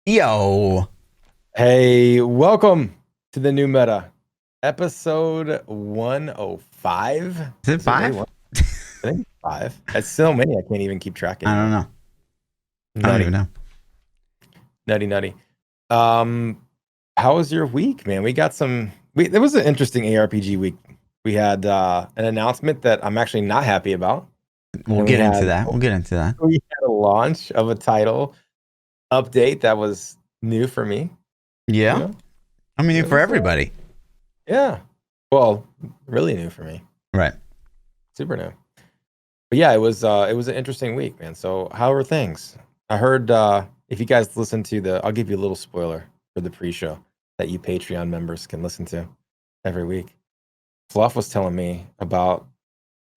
Yo. Hey, welcome to the new meta, episode 105. Is it Is it really five? one? I think five. It's so many, I can't even keep track I don't anymore. know. I don't even Nutty, know. nutty, nutty. Um, how was your week, man? We got some. It was an interesting ARPG week. We had an announcement that I'm actually not happy about, We'll and we get into had that. We'll get into that. we had a launch of a title update that was new for me. You Yeah. know, I mean, it for was everybody. yeah. Well, really new for me. Right. Super new. But yeah, it was an interesting week, man. So how are things? I heard if you guys listen to I'll give you a little spoiler for the pre-show that you Patreon members can listen to every week. Fluff was telling me about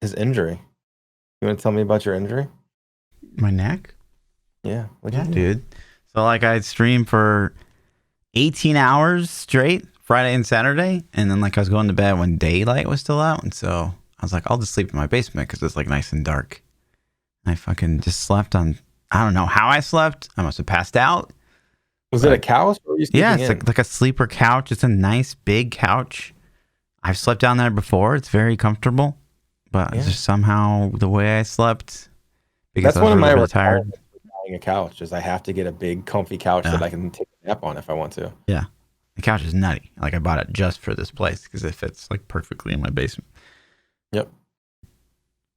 his injury. You want to tell me about your injury? My neck? Yeah, what'd Yeah, you do? dude. So, like, I streamed for 18 hours straight, Friday and Saturday. And then, like, I was going to bed when daylight was still out. And so I was like, I'll just sleep in my basement because it's, like, nice and dark. And I fucking just slept on, I don't know how I slept. I must have passed out. Was it a couch or were you Yeah, sleeping it's in? like a sleeper couch. It's a nice big couch. I've slept down there before. It's very comfortable, but it's Yeah. just somehow the way I slept because That's I was one of really, my really tired. requirements for buying a couch is I have to get a big comfy couch that Yeah, I can take a nap on if I want to. yeah. The couch is nutty. Like I bought it just for this place because it fits like perfectly in my basement. Yep.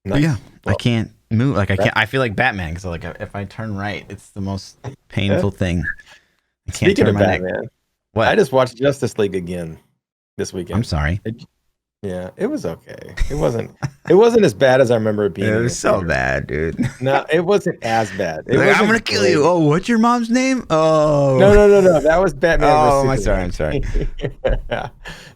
But yeah, Nice. I Well, can't move. Like I that, can't. I feel like Batman because like if I turn right, it's the most yeah. painful thing. I can't Speaking turn of my neck. Batman, I What? just watched Justice League again this I'm weekend. sorry. Yeah, it was okay. It wasn't as bad as I remember it being It in was the so theater. bad, dude. No, it wasn't as bad. It Like I'm gonna wasn't kill you. great. Oh, what's your mom's name? No, Oh, no, no, no. That was Batman versus oh, I'm sorry. Superman. I'm sorry. Yeah.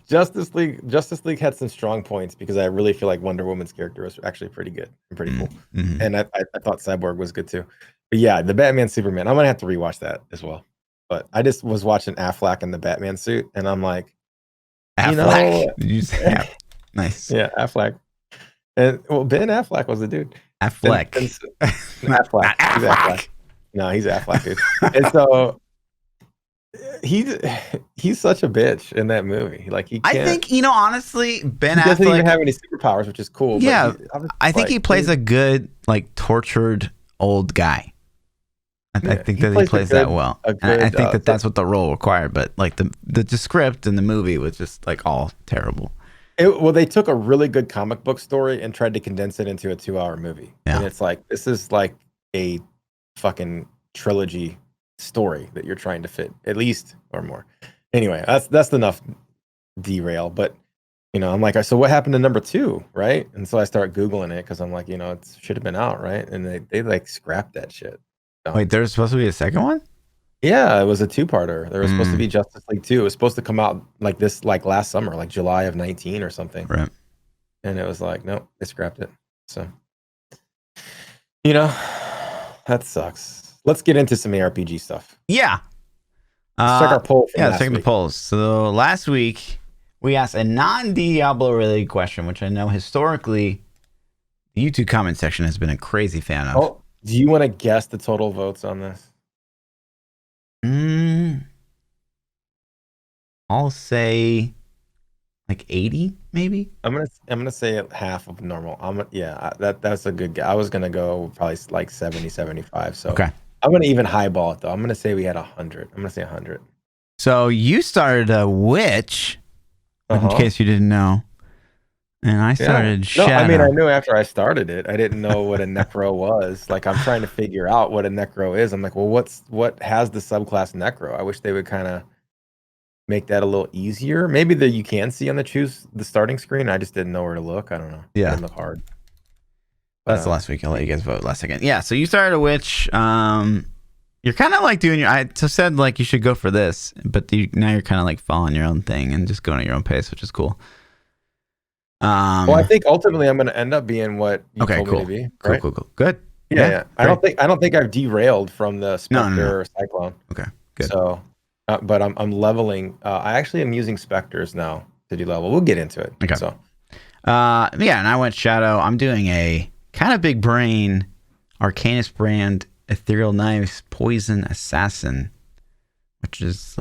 Justice League had some strong points because I really feel like Wonder Woman's character was actually pretty good and pretty cool. Mm-hmm. And I thought Cyborg was good too. But yeah, the Batman Superman, I'm gonna have to rewatch that as well. But I just was watching Affleck in the Batman suit, and I'm like, you Affleck. know, Did you say nice? yeah, Affleck. And well, Ben Affleck was the dude. And Affleck. Affleck. Not He's Affleck. Affleck. No, he's Affleck, dude. And so he's he's such a bitch in that movie. Like he I can't. think honestly, Ben He doesn't even Affleck. have any superpowers, which is cool. But Yeah, I was I think like, he plays a good like tortured old guy. I yeah, think he that he plays plays that well, a and I good. think that that's what the role required. But like the script and the movie was just like all terrible. Well, they took a really good comic book story and tried to condense it into a 2-hour movie, and Yeah, it's like this is like a fucking trilogy story that you're trying to fit at least or more. Anyway, that's enough derail. But I'm like, so what happened to number two, right? And so I start googling it because I'm like, it should have been out, right? And they like scrapped that shit. So, wait, there's supposed to be a second one. yeah, it was a two-parter. There was supposed to Mm, be Justice League 2. It was supposed to come out like last summer, like July of 19 or something. right. And it was like, nope, they scrapped it. So, you know, that sucks. Let's get into some ARPG stuff. Yeah. Let's check our poll from Yeah, let's last check the week. polls. So last week we asked a non-Diablo related question, which I know historically the YouTube comment section has been a crazy fan of. Oh, do you want to guess the total votes on this? I'll say like 80, maybe. I'm gonna say half of normal. That's a good guess. I was gonna go probably like 70, 75. So Okay. I'm gonna even highball it though. I'm gonna say we had 100. I'm gonna say 100. So you started a witch, in case you didn't know, and I started No, I mean I shadow. knew after I started it. I didn't know what a necro was. Like I'm trying to figure out what a necro is. I'm like, well, what has the subclass necro? I wish they would kind of make that a little easier. Maybe that you can see on the starting screen. I just didn't know where to look. I don't know. It Yeah, didn't look hard. that's the last week. I'll let you guys vote last second. Yeah, so you started a witch. You're kind of like doing your. I just said like you should go for this, but now you're kind of like following your own thing and just going at your own pace, which is cool. Well, I think ultimately I'm going to end up being what you told me to be. Right? Cool. Good. Yeah. I don't think I've derailed from the Spectre No. or Cyclone. Okay, good. So, but I'm leveling. I actually am using Spectres now to do level. We'll get into it. Okay. So, yeah, and I went shadow. I'm doing a kind of big brain, Arcanist brand, ethereal knives, poison assassin. which is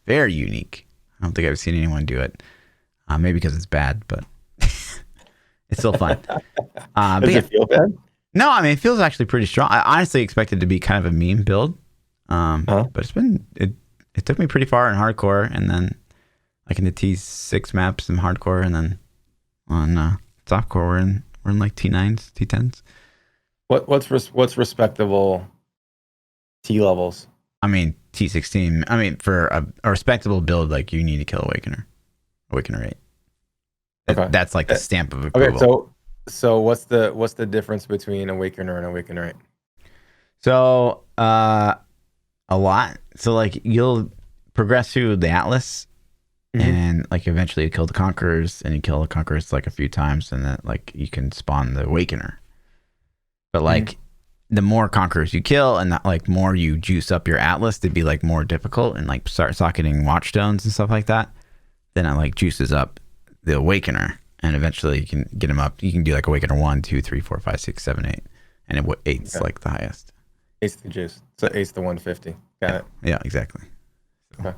very unique. I don't think I've seen anyone do it. Maybe because it's bad, but it's still fun. Does it feel bad? No, I mean, it feels actually pretty strong. I honestly expected it to be kind of a meme build, but it took me pretty far in hardcore, and then like in the T6 maps in hardcore, and then on softcore we're in like T9s, T10s. What's respectable T levels? I mean T16. I mean for a respectable build, like you need to kill Awakener 8. Okay. That's like the stamp of approval. Okay, so what's the difference between Awakener and Awakener 8? So a lot. So like you'll progress through the Atlas, and like eventually you kill the Conquerors, and you kill the Conquerors like a few times, and then like you can spawn the Awakener. But like the more Conquerors you kill, and that like more you juice up your Atlas to be like more difficult, and like start socketing Watchstones and stuff like that, then it like juices up the Awakener, and eventually you can get him up. You can do like Awakener 1, 2, 3, 4, 5, 6, 7, 8, and 8's like the highest. 8's the juice. So 8's the 150. Got it. Yeah, exactly. Okay.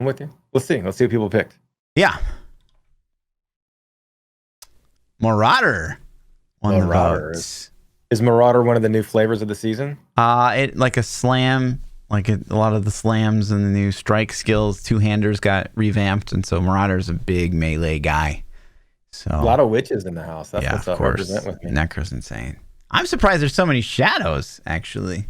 I'm with you. Let's see what people picked. Yeah. Marauder won the votes. Is Marauder one of the new flavors of the season? It like a slam, like a lot of the slams and the new strike skills, two-handers got revamped, and so Marauder's a big melee guy. So a lot of witches in the house. That's yeah, what's of up. course. Represent with me. Necro's insane. I'm surprised there's so many shadows, actually.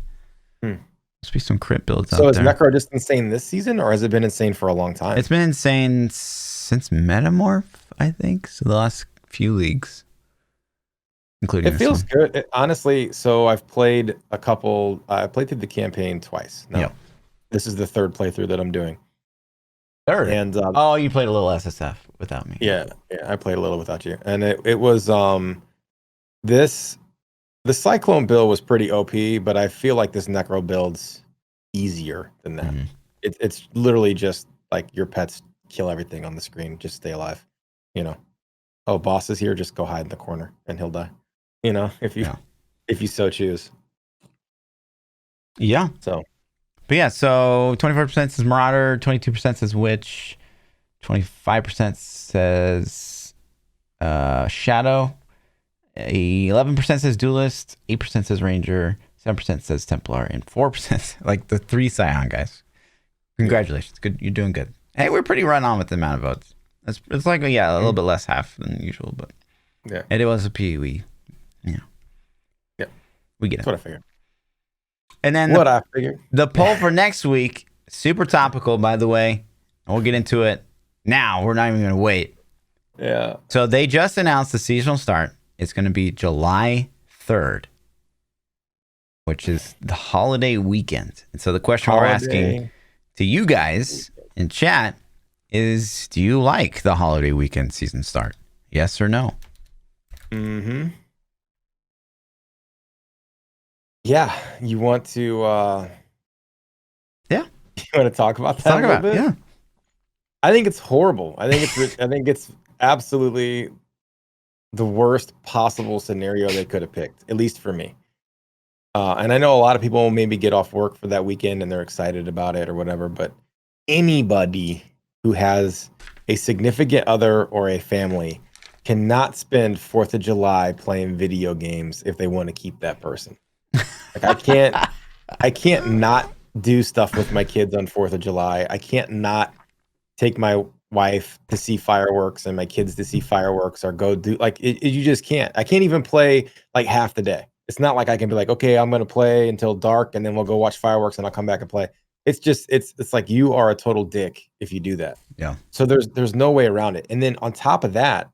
Must be some crit builds out there. So is Necro just insane this season, or has it been insane for a long time? It's been insane since Metamorph, I think. So the last few leagues, including it feels good. Honestly, so I've played a couple. I played through the campaign twice. Now, this is the third playthrough that I'm doing. Third? And you played a little SSF without me. Yeah, I played a little without you. And it was the Cyclone build was pretty OP, but I feel like this Necro build's easier than that. It's literally just like your pets kill everything on the screen, just stay alive. Oh, boss is here, just go hide in the corner and he'll die. If you so choose. Yeah. So 24% says Marauder, 22% says Witch, 25% says Shadow, 11% says Duelist, 8% says Ranger, 7% says Templar, and 4% like the 3 Scion guys. Congratulations. Good. You're doing good. Hey, we're pretty run on with the amount of votes. It's like a little bit less half than usual, but it was a POE. We get it. That's what I figured. And then I figured. The poll for next week, super topical, by the way. And we'll get into it now. We're not even going to wait. Yeah. So they just announced the seasonal start. It's going to be July 3rd, which is the holiday weekend. And so the question we're asking to you guys in chat is, do you like the holiday weekend season start? Yes or no? Yeah, you want to you want to talk about that? Talk about it. Yeah. I think it's horrible. I think it's absolutely the worst possible scenario they could have picked, at least for me. And I know a lot of people maybe get off work for that weekend and they're excited about it or whatever, but anybody who has a significant other or a family cannot spend 4th of July playing video games if they want to keep that person. Like I can't not do stuff with my kids on 4th of July. I can't not take my wife to see fireworks and my kids to see fireworks, or go do you just can't. I can't even play like half the day. It's not like I can be like, okay, I'm going to play until dark and then we'll go watch fireworks and I'll come back and play. It's just, it's like you are a total dick if you do that. Yeah. So there's no way around it. And then on top of that,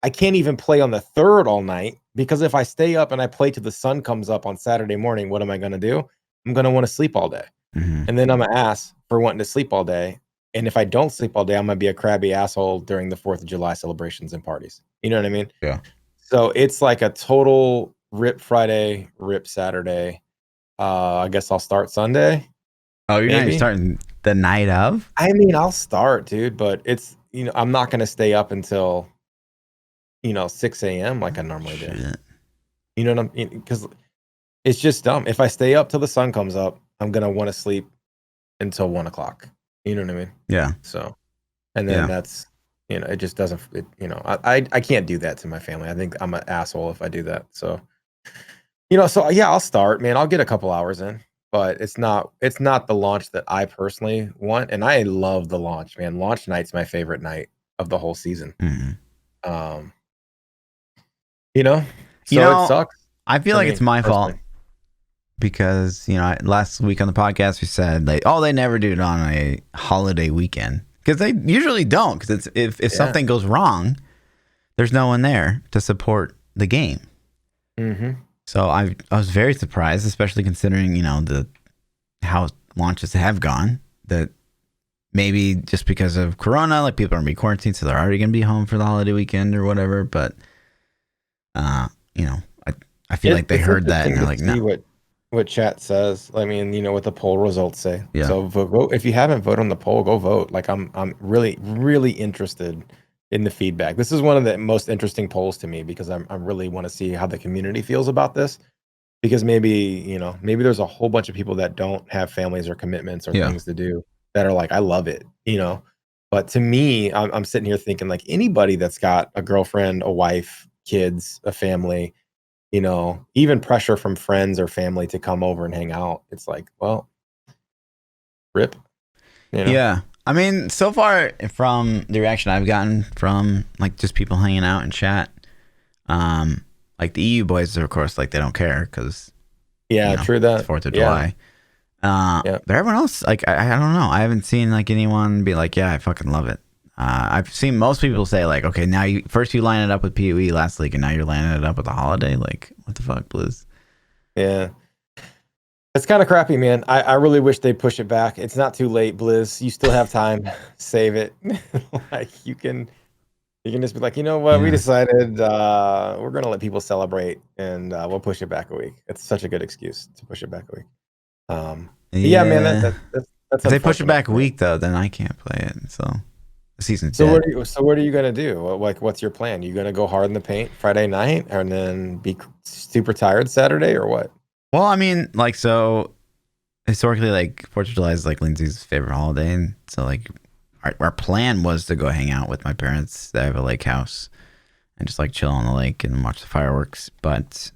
I can't even play on the 3rd all night, because if I stay up and I play till the sun comes up on Saturday morning, what am I going to do? I'm going to want to sleep all day. And then I'm an ass for wanting to sleep all day. And if I don't sleep all day, I'm going to be a crabby asshole during the 4th of July celebrations and parties. You know what I mean? Yeah. So it's like a total rip Friday, rip Saturday. I guess I'll start Sunday. Oh, you're not even starting the night of? I mean, I'll start, dude, but it's, I'm not going to stay up until, 6 a.m. like I normally do. You know what I mean? Because it's just dumb. If I stay up till the sun comes up, I'm going to want to sleep until 1 o'clock. You know what I mean? Yeah. So, and then that's, it just doesn't, I can't do that to my family. I think I'm an asshole if I do that. So, so yeah, I'll start, man. I'll get a couple hours in, but it's not the launch that I personally want. And I love the launch, man. Launch night's my favorite night of the whole season. So it sucks. I feel like it's my fault because, last week on the podcast, we said like, oh, they never do it on a holiday weekend because they usually don't. Because if something goes wrong, there's no one there to support the game. So I was very surprised, especially considering, how launches have gone, that maybe just because of Corona, like people are going to be quarantined, so they're already going to be home for the holiday weekend or whatever. But, I feel like they heard that and they're like, no. See what chat says. I mean, what the poll results say. Yeah. So vote. If you haven't voted on the poll, go vote. Like I'm really, really interested in the feedback. This is one of the most interesting polls to me because I really want to see how the community feels about this. Because maybe there's a whole bunch of people that don't have families or commitments or things to do that are like, I love it, But to me, I'm sitting here thinking like anybody that's got a girlfriend, a wife, kids, a family, even pressure from friends or family to come over and hang out. It's like, well, rip. Yeah. I mean, so far from the reaction I've gotten from like just people hanging out in chat, like the EU boys, of course, like they don't care because true that it's 4th of July. But everyone else, like I don't know, I haven't seen like anyone be like, yeah, I fucking love it. I've seen most people say like, okay, now you line it up with POE last week, and now you're lining it up with the holiday. Like, what the fuck, Blizz? Yeah. It's kind of crappy, man. I really wish they'd push it back. It's not too late, Blizz. You still have time. Save it. Like you can just be like, you know what? We decided we're gonna let people celebrate, and we'll push it back a week. It's such a good excuse to push it back a week. Yeah, man. That's if they push it back a week though, then I can't play it. So the season's so dead. what are you gonna do? Like, what's your plan? You gonna go hard in the paint Friday night and then be super tired Saturday, or what? Well, I mean, like, so historically, like 4th of July is like Lindsay's favorite holiday, and so like our plan was to go hang out with my parents. They have a lake house and just like chill on the lake and watch the fireworks. But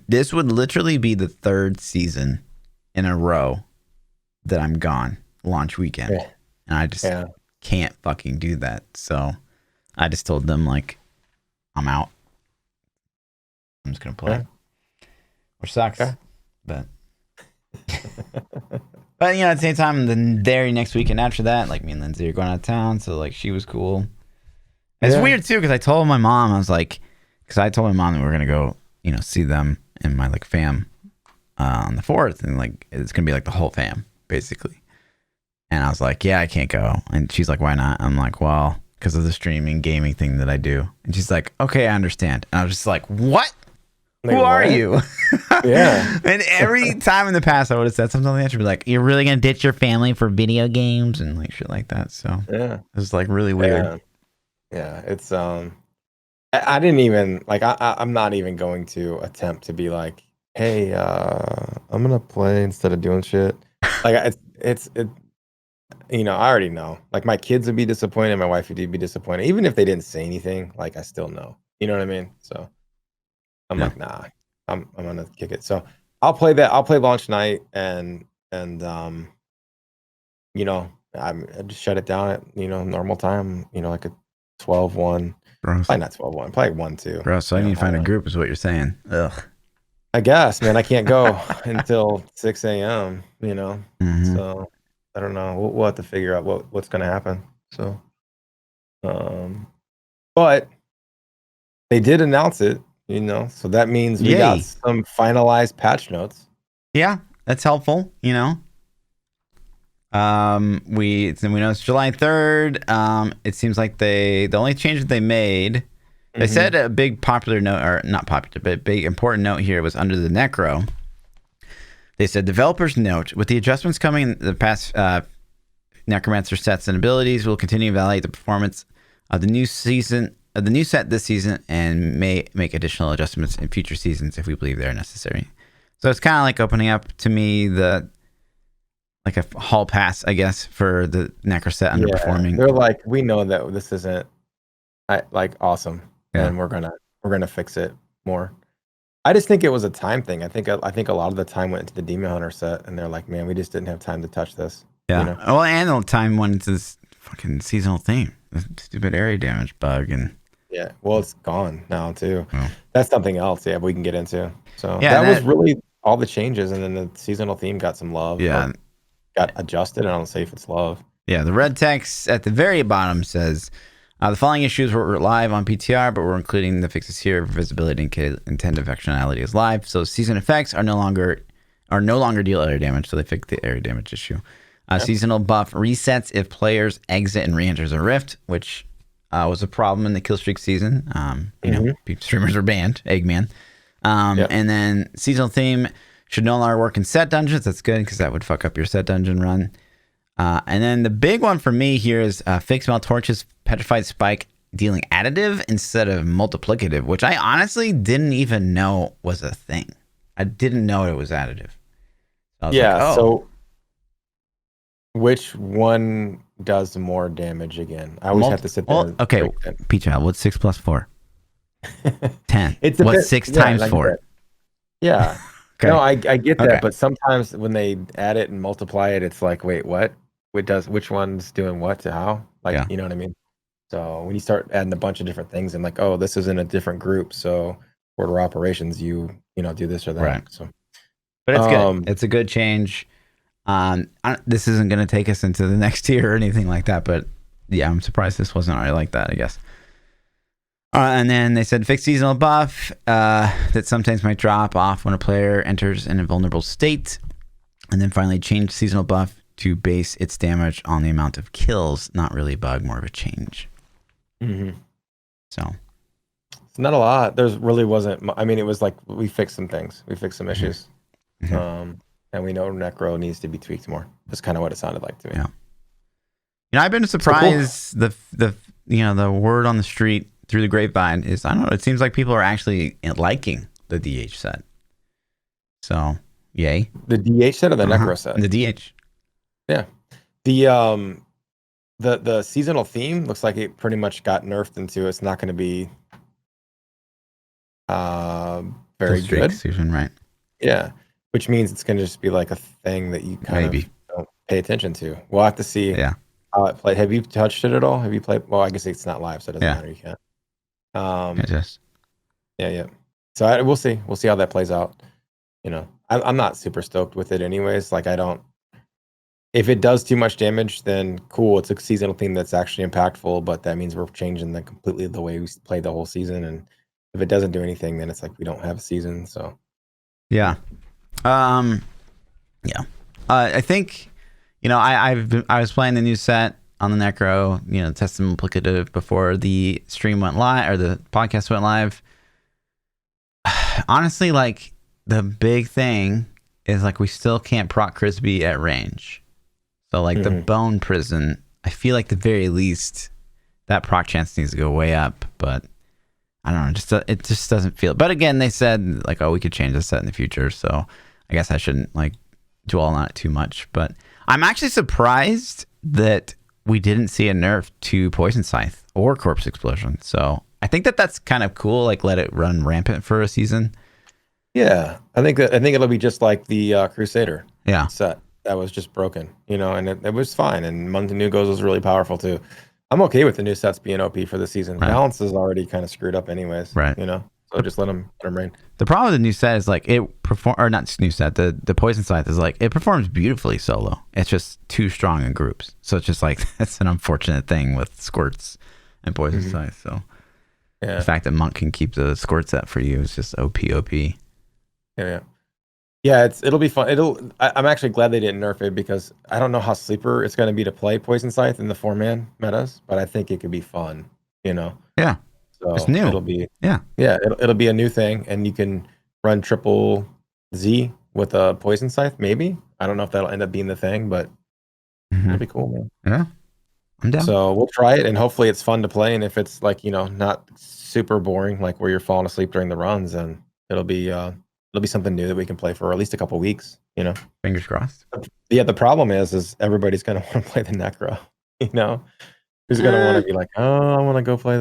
this would literally be the 3rd season in a row that I'm gone launch weekend, and I just can't fucking do that. So I just told them like I'm out. I'm just gonna play, which sucks, but. But at the same time, the very next weekend after that, like me and Lindsay are going out of town, so like she was cool. It's weird too because I told my mom, I was like, because I told my mom that we were gonna go, see them and my like fam on the 4th, and like it's gonna be like the whole fam basically. And I was like, yeah, I can't go, and she's like, why not? I'm like, well, because of the streaming gaming thing that I do, and she's like, okay, I understand. And I was just like, what? Who are you? Yeah. And every time in the past, I would have said something like that. She'd be like, you're really going to ditch your family for video games and like shit like that. So it was like really weird. Yeah. It's, I didn't even like, I'm not even going to attempt to be like, hey, I'm going to play instead of doing shit. Like I already know, like my kids would be disappointed. My wife would be disappointed. Even if they didn't say anything, like I still know, you know what I mean? So I'm like, nah, I'm gonna kick it. So I'll play that. I'll play launch night and I just shut it down at normal time. Like a 12-1. Probably not 12-1. Probably 1-2. Bro, so I need to find a group, is what you're saying. Ugh. I guess, man. I can't go until 6 a.m. Mm-hmm. So I don't know. We'll have to figure out what's gonna happen. So, but they did announce it. So that means we got some finalized patch notes. Yeah, that's helpful. We know it's July 3rd. It seems like the only change that they made, they said a big popular note, or not popular, but big important note here was under the Necro. They said developers note, with the adjustments coming in the past Necromancer sets and abilities, we'll continue to evaluate the performance of the new set this season and may make additional adjustments in future seasons if we believe they're necessary. So it's kind of like opening up to me the like a hall pass, I guess, for the Necro set underperforming. They're like, we know that this isn't like awesome, Yeah. and we're gonna fix it more. I just think it was a time thing. I think a lot of the time went into the Demon Hunter set, and they're like, man, we just didn't have time to touch this. Yeah. You know? Well, and the time went into this fucking seasonal theme, the stupid area damage bug, and yeah. Well, it's gone now too. well, That's something else. Yeah, we can get into. So Yeah, that was really all the changes, and then the seasonal theme got some love. yeah, or got adjusted. I don't say if it's love. yeah. The red text at the very bottom says. The following issues were live on PTR, but we're including the fixes here for visibility and intended functionality is live. So season effects are no longer deal area damage, so they fixed the area damage issue. Seasonal buff resets if players exit and re-enters a rift, which was a problem in the Killstreak season. You know, streamers were banned, Eggman. And then seasonal theme should no longer work in set dungeons. That's good because that would fuck up your set dungeon run. And then the big one for me here is fake smell torches, petrified spike dealing additive instead of multiplicative, which I honestly didn't even know was a thing. I didn't know it was additive. So which one does more damage again? I always have to sit there. Okay, ThaPChild, what's 6 plus 4? 10. What's bit, 6 times 4? Yeah. Okay. No, I get that, but sometimes when they add it and multiply it, it's like, wait, what? Which one's doing what to how? Like, you know what I mean? So when you start adding a bunch of different things and like, oh, this is in a different group, so order operations, you do this or that. Right. So, but it's good. It's a good change. This isn't going to take us into the next tier or anything like that, but yeah, I'm surprised this wasn't already like that, I guess. And then they said fixed seasonal buff that sometimes might drop off when a player enters in a vulnerable state. And then finally change seasonal buff to base its damage on the amount of kills. Not really a bug, more of a change. So it's not a lot. There's really wasn't. I mean, it was like we fixed some things. We fixed some issues. And we know Necro needs to be tweaked more. That's kind of what it sounded like to me. Yeah. I've been surprised. So cool. The word on the street through the grapevine is, I don't know, it seems like people are actually liking the DH set. So, yay. The DH set or the Necro set? The DH. Yeah. The seasonal theme looks like it pretty much got nerfed into it's not going to be very good. Season, right. Yeah. Which means it's going to just be like a thing that you kind of don't pay attention to. We'll have to see how it played. Have you touched it at all? Have you played? Well, I guess it's not live, so it doesn't matter. You can't. Yeah. So we'll see. We'll see how that plays out. I'm not super stoked with it anyways. Like if it does too much damage, then cool. It's a seasonal theme that's actually impactful, but that means we're changing completely the way we play the whole season. And if it doesn't do anything, then it's like we don't have a season. So yeah. I think, I was playing the new set on the Necro, test the multiplicative before the stream went live or the podcast went live. Honestly, like the big thing is like we still can't proc Crispy at range. So like the bone prison, I feel like the very least that proc chance needs to go way up, but I don't know, it just doesn't feel. But again, they said like, oh, we could change the set in the future, so I guess I shouldn't like dwell on it too much. But I'm actually surprised that we didn't see a nerf to Poison Scythe or Corpse Explosion. So I think that's kind of cool. Like let it run rampant for a season. Yeah, I think it'll be just like the Crusader set that was just broken, and it was fine. And Mountain New Goes was really powerful too. I'm okay with the new sets being OP for the season. Right. Balance is already kind of screwed up anyways. Right. So just let them reign. The problem with the new set is like not new set. The Poison Scythe is like it performs beautifully solo. It's just too strong in groups. So it's just like that's an unfortunate thing with Squirts and Poison Scythe. So the fact that Monk can keep the Squirt set for you is just OP. Yeah, it'll be fun. I'm actually glad they didn't nerf it because I don't know how sleeper it's going to be to play Poison Scythe in the 4-man metas, but I think it could be fun. Yeah. So it's new. It'll be it'll be a new thing, and you can run triple Z with a Poison Scythe. Maybe I don't know if that'll end up being the thing, but it'll be cool, man. Yeah, I'm down. So we'll try it, and hopefully it's fun to play. And if it's like not super boring, like where you're falling asleep during the runs, then it'll be it'll be something new that we can play for at least a couple weeks. Fingers crossed. Yeah, the problem is everybody's gonna want to play the Necro. Who's gonna want to be like, oh, I want to go play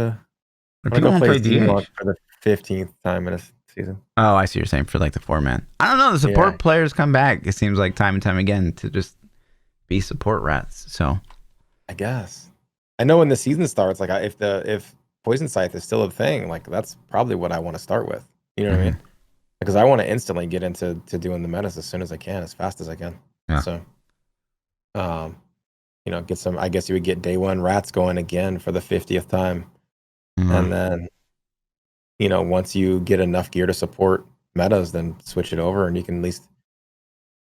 People want to play Seamog DH. for the 15th time in a season. Oh, I see what you're saying for like the 4-man. I don't know. The support players come back. It seems like time and time again to just be support rats. So I guess I know when the season starts, like if Poison Scythe is still a thing, like that's probably what I want to start with. You know what I mean? Because I want to instantly get into doing the metas as soon as I can, as fast as I can. Yeah. So, get some. I guess you would get day one rats going again for the 50th time, and then, once you get enough gear to support metas, then switch it over, and you can at least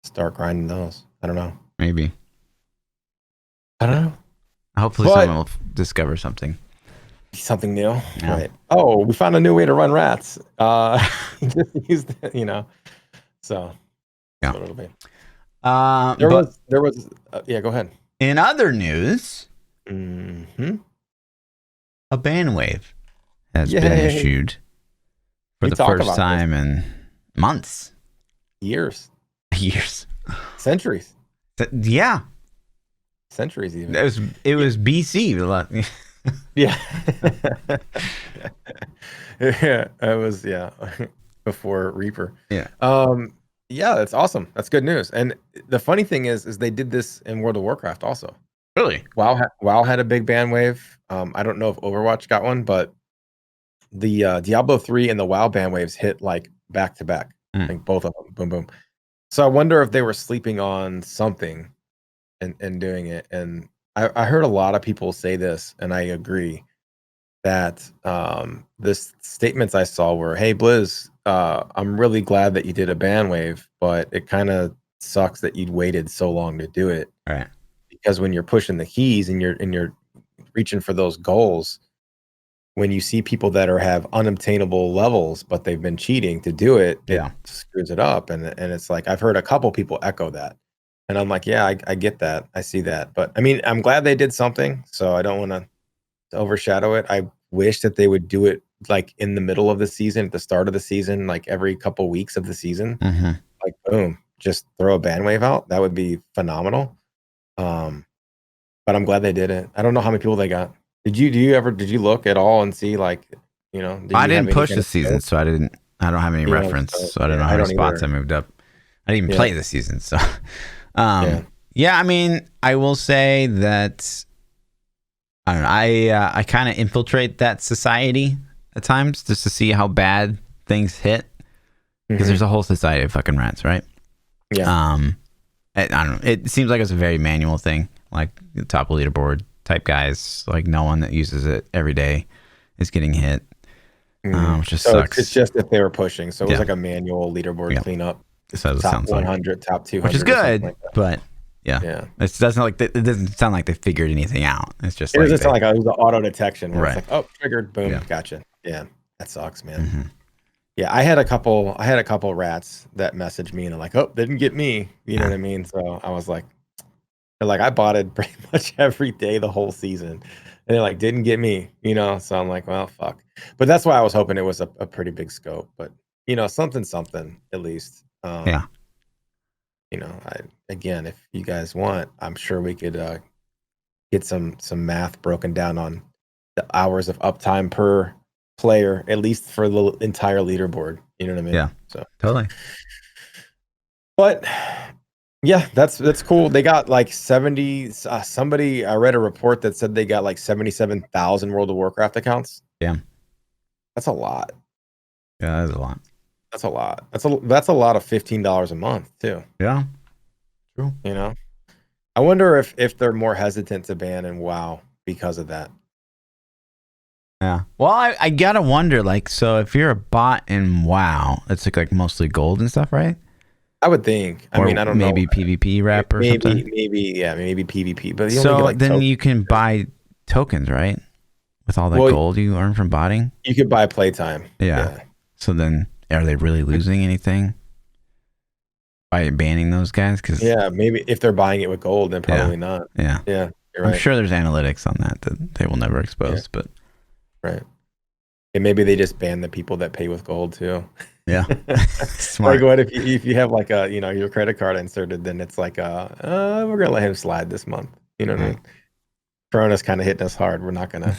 start grinding those. I don't know. Maybe. I don't know. Hopefully, someone will discover something. Something new, right? Oh, we found a new way to run rats. Just use So that's what it'll be. There was. Go ahead. In other news, mm-hmm. a ban wave has been issued for the first time in months, years, centuries. Yeah, centuries even. It was BC. Yeah. Yeah, it was before Reaper. Yeah. Yeah, that's awesome. That's good news. And the funny thing is they did this in World of Warcraft also. Really? WoW had a big ban wave. I don't know if Overwatch got one, but the Diablo 3 and the WoW ban waves hit like back to back. I think both of them. Boom, boom. So I wonder if they were sleeping on something and doing it. And I heard a lot of people say this, and I agree that this statements I saw were, "Hey Blizz, I'm really glad that you did a ban wave, but it kind of sucks that you'd waited so long to do it." Right. Because when you're pushing the keys and you're reaching for those goals, when you see people that have unobtainable levels, but they've been cheating to do it, it screws it up. And it's like I've heard a couple people echo that. And I'm like, yeah, I get that. I see that. But I mean, I'm glad they did something. So I don't want to overshadow it. I wish that they would do it like in the middle of the season, at the start of the season, like every couple weeks of the season. Like, boom, just throw a ban wave out. That would be phenomenal. But I'm glad they did it. I don't know how many people they got. Did you look at all and see like, I didn't push the season, so I don't have any reference. So I don't know how many spots I moved up. I didn't even play the season. So I mean, I will say that I don't know. I kind of infiltrate that society at times just to see how bad things hit, because there's a whole society of fucking rats, right? Yeah. I don't know. It seems like it's a very manual thing, like the top leaderboard type guys. Like no one that uses it every day is getting hit, which just sucks. It's just if they were pushing, so it was like a manual leaderboard cleanup. So it top sounds 100, like. Top 200, which is good, like but it doesn't sound like they figured anything out. It's just it doesn't sound like it was an auto detection. Where right. It's like, oh, triggered, boom, gotcha. Yeah, that sucks, man. Yeah, I had a couple rats that messaged me and they're like, oh, they didn't get me. You know what I mean? So I was like, I bought it pretty much every day the whole season, and they're like, didn't get me. So I'm like, well, fuck. But that's why I was hoping it was a pretty big scope. But something at least. Again, if you guys want, I'm sure we could get some math broken down on the hours of uptime per player, at least for the entire leaderboard. You know what I mean? Yeah. So totally. But yeah, that's cool. They got like 70. Somebody, I read a report that said they got like 77,000 World of Warcraft accounts. Yeah. That's a lot. Yeah, that's a lot. That's a lot. That's a lot of $15 a month too. Yeah. True. I wonder if they're more hesitant to ban in WoW because of that. Yeah. Well, I gotta wonder, like, so if you're a bot in WoW, it's like mostly gold and stuff, right? I would think. I mean, I don't know. Maybe PvP rep or something. Maybe PvP. But you can buy tokens, right? With all that gold you earn from botting, you could buy playtime. Yeah. So then, are they really losing anything by banning those guys? Because maybe if they're buying it with gold, then probably not. Yeah. You're right. I'm sure there's analytics on that they will never expose, but right. And maybe they just ban the people that pay with gold too. Yeah. Like Smart. what if you have like a your credit card inserted, then it's like we're gonna let him slide this month. You know what I Right. mean? Corona's kind of hitting us hard. We're not gonna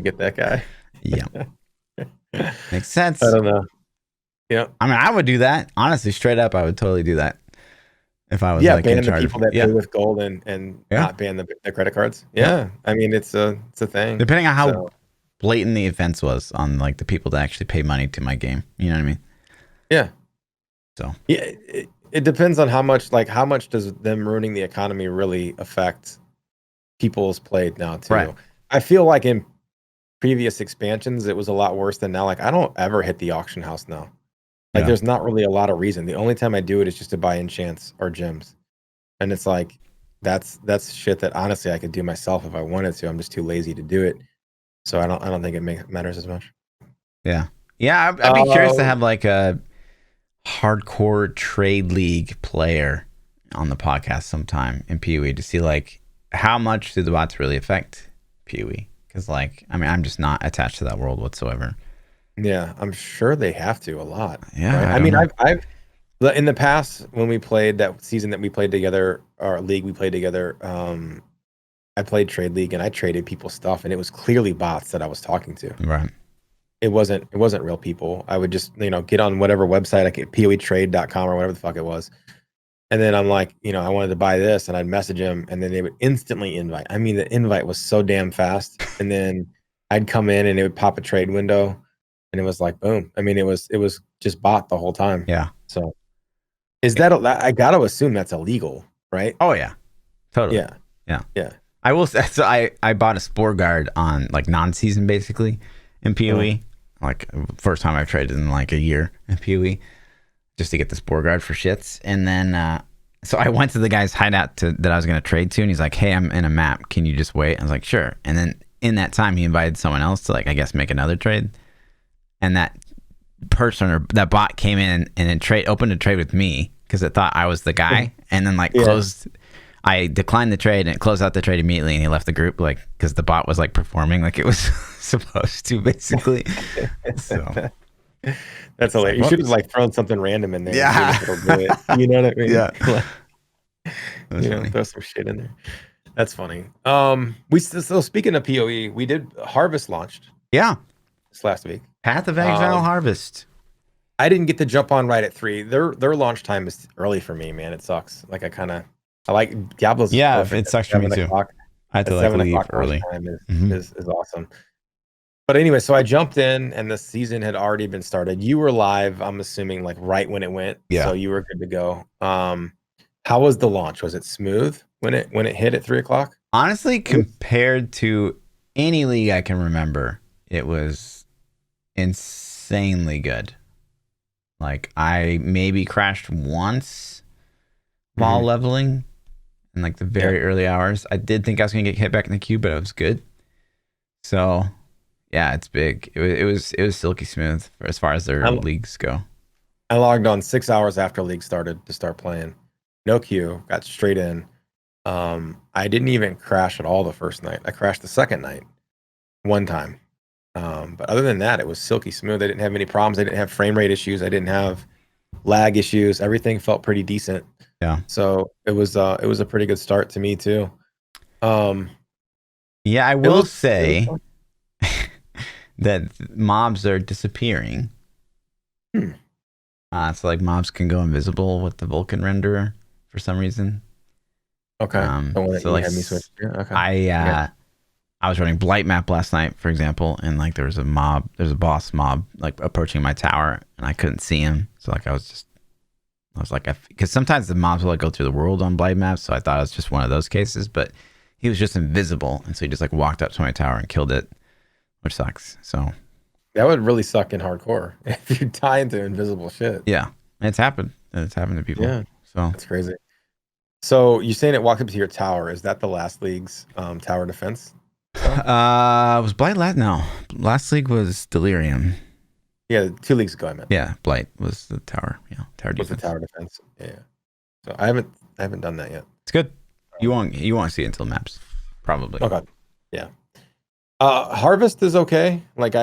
get that guy. Yeah. Makes I sense. don't know. Yeah. I mean, I would do that. Honestly, straight up, I would totally do that if I was Yeah, like in ban the charge people of. that pay Yeah. with gold and Yeah. not ban the credit cards. Yep. Yeah. I mean it's a thing. Depending on how So blatant the offense was on like the people that actually pay money to my game. You know what I mean? yeah. So Yeah, it depends on how much does them ruining the economy really affect people's play now right. too. I feel like in previous expansions it was a lot worse than now. Like I don't ever hit the auction house now. Like Yeah. there's not really a lot of reason. The only time I do it is just to buy enchants or gems. And it's like that's shit that honestly I could do myself if I wanted to. I'm just too lazy to do it. So I don't think it matters as much. Yeah. Yeah. I'd be curious to Uh, have like a hardcore trade league player on the podcast sometime in PoE to see like how much do the bots really affect PoE? Because like I mean I'm just not attached to that world whatsoever. yeah, I'm sure they have to a lot, Yeah, right? I I don't mean, know. I've in the past when we played that season that we played together, our league we played together. I played trade league and I traded people's stuff, and it was clearly bots that I was talking to. Right. It wasn't real people. I would just get on whatever website I could, poetrade.com or whatever the fuck it was. And then I'm like, I wanted to buy this, and I'd message them, and then they would instantly invite. I mean, the invite was so damn fast. And then I'd come in, and it would pop a trade window, and it was like, boom. I mean, it was just bot the whole time. Yeah. So is that I got to assume that's illegal, right? Oh yeah. Totally. Yeah, Yeah. yeah. I will say, so I bought a Spore Guard on like non-season basically in PoE. Like first time I've traded in like a year in PoE just to get the Spore Guard for shits. And then so I went to the guy's hideout that I was going to trade to, and he's like, "Hey, I'm in a map. Can you just wait?" I was like, "Sure." And then in that time, he invited someone else to like I guess make another trade, and that person or that bot came in and then opened a trade with me because it thought I was the guy, and then like Yeah. closed. I declined the trade and it closed out the trade immediately, and he left the group like because the bot was like performing like it was supposed to basically. So That's hilarious. You like, should have like thrown something random in there. Yeah. And seen if it'll do it. You know what I mean? Yeah. Like, That's funny. throw some shit in there. That's funny. So speaking of PoE, we did Harvest launched Yeah. this last week. Path of Exile Um, Harvest. I didn't get to jump on right at 3. Their launch time is early for me, man. It sucks. Like I like Diablo's is Yeah, perfect. it sucks for me 7 too. o'clock. I had At to like 7 leave o'clock launch early. time is, Mhm. is is awesome. But anyway, so I jumped in and the season had already been started. You were live, I'm assuming, like right when it went. Yeah. So you were good to go. How was the launch? Was it smooth when it hit at 3 o'clock? Honestly, compared to any league I can remember, it was insanely good. Like I maybe crashed once while leveling in like the very early hours. I did think I was gonna get hit back in the queue, but it was good. So yeah, it's big. It was silky smooth as far as their leagues go. I logged on 6 hours after league started to start playing. No queue, got straight in. I didn't even crash at all the first night. I crashed the second night one time. But other than that, it was silky smooth. I didn't have any problems. I didn't have frame rate issues. I didn't have lag issues. Everything felt pretty decent. Yeah. So it was a pretty good start to me too. Yeah, I will say that mobs are disappearing. So like mobs can go invisible with the Vulcan renderer for some reason. Okay. So like okay. I was running Blight map last night, for example, and like there's a boss mob like approaching my tower, and I couldn't see him. So like I was like, because sometimes the mobs will like go through the world on Blight maps, so I thought it was just one of those cases, but he was just invisible, and so he just like walked up to my tower and killed it, which sucks. So that would really suck in hardcore if you die into invisible shit. Yeah, it's happened. It's happened to people. Yeah, so that's crazy. So you're saying it walked up to your tower? Is that the last league's tower defense? Was Blight last? No, last league was Delirium. Yeah, 2 leagues ago I meant. Yeah, Blight was the tower. Yeah, tower defense. Was the tower defense? Yeah. So I haven't done that yet. It's good. You won't see it until maps, probably. Okay. Yeah. Harvest is okay. Like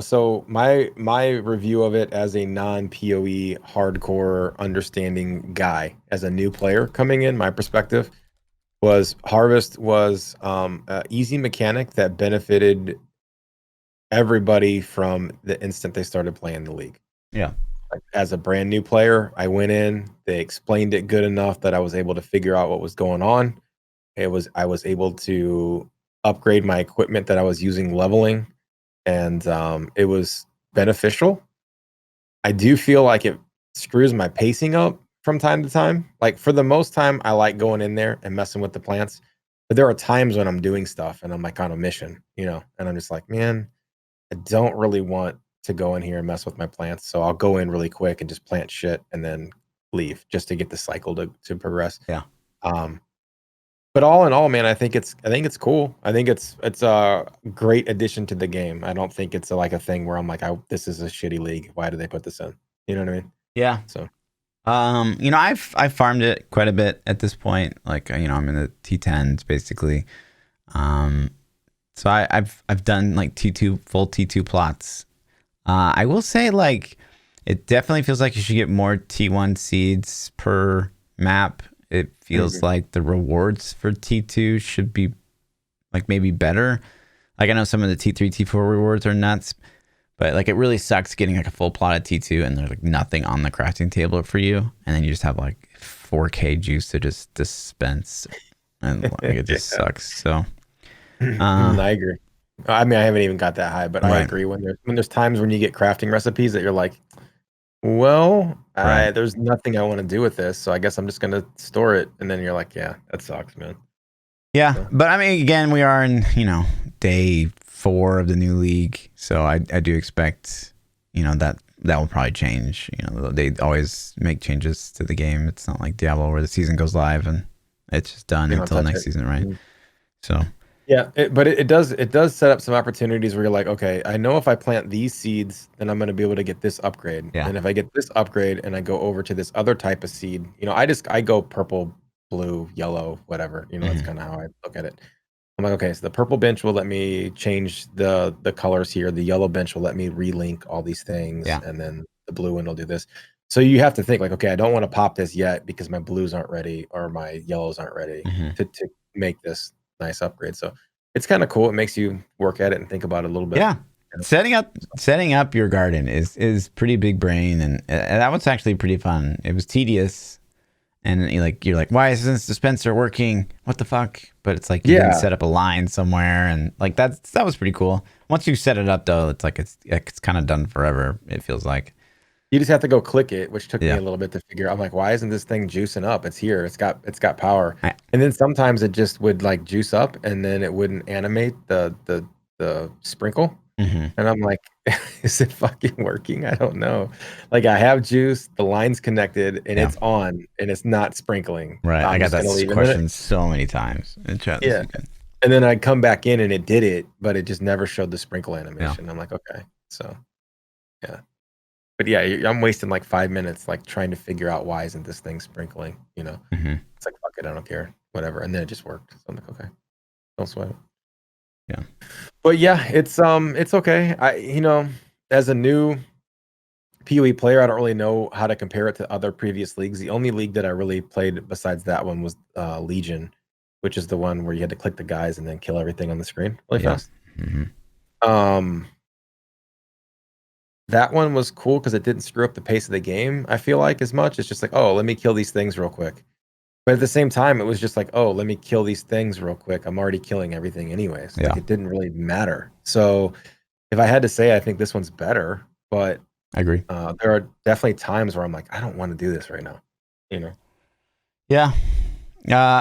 so my review of it as a non-PoE hardcore understanding guy, as a new player coming in, my perspective was Harvest was a easy mechanic that benefited everybody from the instant they started playing the league. Yeah. Like, as a brand new player, I went in, they explained it good enough that I was able to figure out what was going on. I was able to upgrade my equipment that I was using leveling, and it was beneficial. I do feel like it screws my pacing up from time to time. Like, for the most time, I like going in there and messing with the plants, but there are times when I'm doing stuff and I'm like on a mission, and I'm just like, man, I don't really want to go in here and mess with my plants, so I'll go in really quick and just plant shit and then leave just to get the cycle to progress. Yeah. Um, but all in all, man, I think it's cool. I think it's a great addition to the game. I don't think it's like a thing where I'm like, this is a shitty league. Why did they put this in? You know what I mean? Yeah. So I've farmed it quite a bit at this point. Like, I'm in the T10s basically. So I've done like full T2 plots. I will say, like, it definitely feels like you should get more T1 seeds per map. It feels like the rewards for T2 should be like maybe better. Like, I know some of the T3, T4 rewards are nuts, but like it really sucks getting like a full plot of T2 and there's like nothing on the crafting table for you, and then you just have like 4K juice to just dispense, and like it just sucks. So I agree. I mean, I haven't even got that high, but I right, agree when there's times when you get crafting recipes that you're like, well, right. there's nothing I want to do with this, so I guess I'm just gonna store it. And then you're like, yeah, that sucks, man. Yeah, So, but I mean, again, we are in day 4 of the new league, so I do expect that will probably change. They always make changes to the game. It's not like Diablo where the season goes live and it's just done you don't until touch next it. season, right? Mhm. So Yeah, but it does set up some opportunities where you're like, okay, I know if I plant these seeds, then I'm going to be able to get this upgrade. yeah, And if I get this upgrade and I go over to this other type of seed, I go purple, blue, yellow, whatever. That's hmm kind of how I look at it. I'm like, okay, so the purple bench will let me change the colors here. The yellow bench will let me relink all these things, yeah, and then the blue one will do this. So you have to think like, okay, I don't want to pop this yet because my blues aren't ready or my yellows aren't ready hmm to make this nice upgrade. So it's kind of cool. It makes you work at it and think about it a little bit. yeah. Setting up your garden is pretty big brain, and that was actually pretty fun. It was tedious. And you're like, why isn't this dispenser working? What the fuck? But it's like you didn't Yeah, set up a line somewhere, and like that was pretty cool. Once you set it up, though, it's like it's kind of done forever. It feels like. you just have to go click it, which took me Yeah. a little bit to figure out. I'm like, why isn't this thing juicing up? It's here. It's got power. I, And then sometimes it just would like juice up and then it wouldn't animate the sprinkle. mhm. And I'm like, is it fucking working? I don't know. Like, I have juice, the line's connected, and Yeah. it's on, and it's not sprinkling. Right. I I'm got just that gonna leave it. And then question so many times in chat this yeah. weekend. And then I'd come back in and it did it, but it just never showed the sprinkle Yeah. animation. I'm like, okay. So yeah. But yeah, I'm wasting like 5 minutes like trying to figure out why isn't this thing sprinkling. hmm It's like, fuck it, I don't care. Whatever. And then it just worked. So I'm like, okay, don't sweat it. Yeah. But yeah, it's okay. As a new PoE player, I don't really know how to compare it to other previous leagues. The only league that I really played besides that one was Legion, which is the one where you had to click the guys and then kill everything on the screen really Yeah. fast. hmm Um, that one was cool because it didn't screw up the pace of the game, I feel like, as much. It's just like, oh, let me kill these things real quick. But at the same time, it was just like, oh, let me kill these things real quick. I'm already killing everything anyways. Like, Yeah. it didn't really matter. So if I had to say, I think this one's better, but I agree. there are definitely times where I'm like, I don't want to do this right now. You know? Yeah.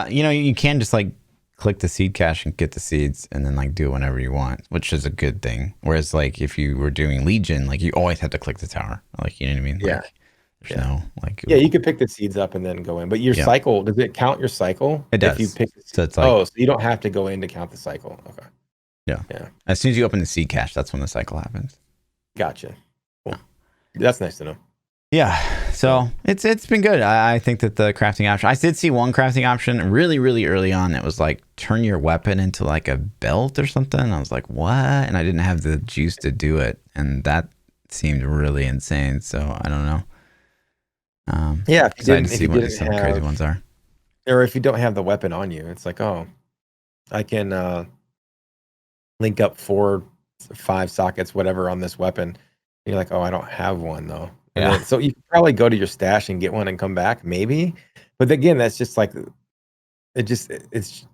You can just like click the seed cache and get the seeds and then like do it whenever you want, which is a good thing. Whereas like if you were doing Legion, like you always had to click the tower. Like, you know what I mean? Yeah. Like there's no like Yeah, you could pick the seeds up and then go in. But your yeah, cycle, does it count your cycle it if you does. pick So it's like Oh, so you don't have to go in to count the cycle. Okay. yeah. Yeah. As soon as you open the seed cache, that's when the cycle happens. Gotcha. Cool. That's nice to know. Yeah, so it's been good. I think that the crafting option. I did see one crafting option really early on. It was like turn your weapon into like a belt or something. I was like, what? And I didn't have the juice to do it, and that seemed really insane. So I don't know. Yeah, Excited to see what some of the crazy ones are. Or if you don't have the weapon on you, it's like, oh, I can link up 4, 5 sockets, whatever, on this weapon. And you're like, oh, I don't have one though. And Yeah. then, so you can probably go to your stash and get one and come back, maybe. But again, that's just like it's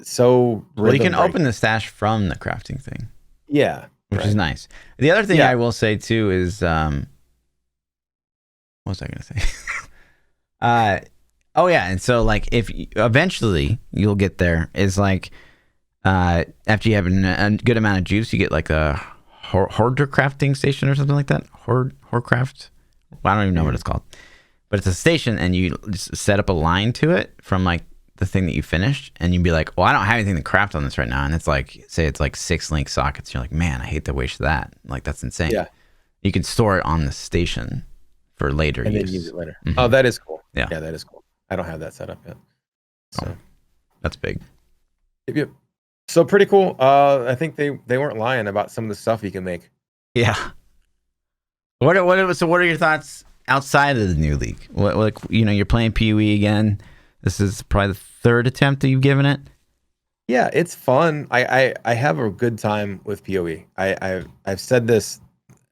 so. Well, you can open the stash from the crafting thing. Yeah, which is nice. The other thing I will say too is, what was I gonna say? Oh yeah, and so like if eventually you'll get there is like after you have a good amount of juice, you get like a hoarder crafting station or something like that. Hoardcraft. Well, I don't even know what it's called, but it's a station, and you just set up a line to it from like the thing that you finished, and you'd be like, well, I don't have anything to craft on this right now, and it's like, say it's like 6 link sockets. You're like, man, I hate to waste that. Like that's insane. Yeah, you can store it on the station for later and use. then use it later. Mm-hmm. Oh, that is cool. Yeah, that is cool. I don't have that set up yet. So that's big. Yep. So pretty cool. I think they weren't lying about some of the stuff you can make. Yeah. So what are your thoughts outside of the new league? What you're playing POE again. This is probably the 3rd attempt that you've given it. Yeah, it's fun. I have a good time with POE. I've said this,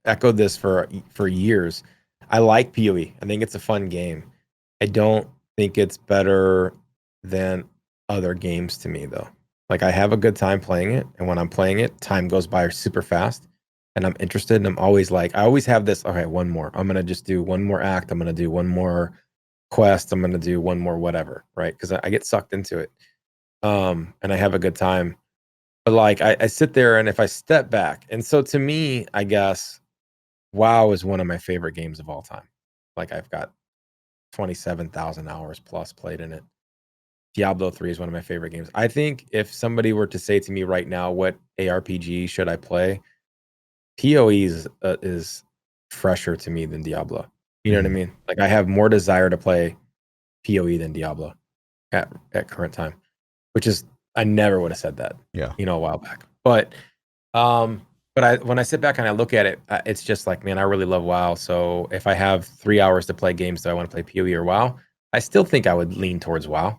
echoed this for years. I like POE. I think it's a fun game. I don't think it's better than other games to me though. Like I have a good time playing it, and when I'm playing it, time goes by super fast, and I'm interested, and I'm always like, I always have this, okay, one more. I'm gonna just do one more act. I'm gonna do one more quest. I'm gonna do one more whatever, right? Because I get sucked into it, and I have a good time. But like I sit there, and if I step back, and so to me, I guess WoW is one of my favorite games of all time. Like I've got 27,000 hours plus played in it. Diablo 3 is one of my favorite games. I think if somebody were to say to me right now, what ARPG should I play? POE is fresher to me than Diablo. You know what I mean? Like I have more desire to play POE than Diablo at current time, which is, I never would have said that, a while back. But when I sit back and I look at it, it's just like, man, I really love WoW. So if I have 3 hours to play games, do I want to play POE or WoW? I still think I would lean towards WoW.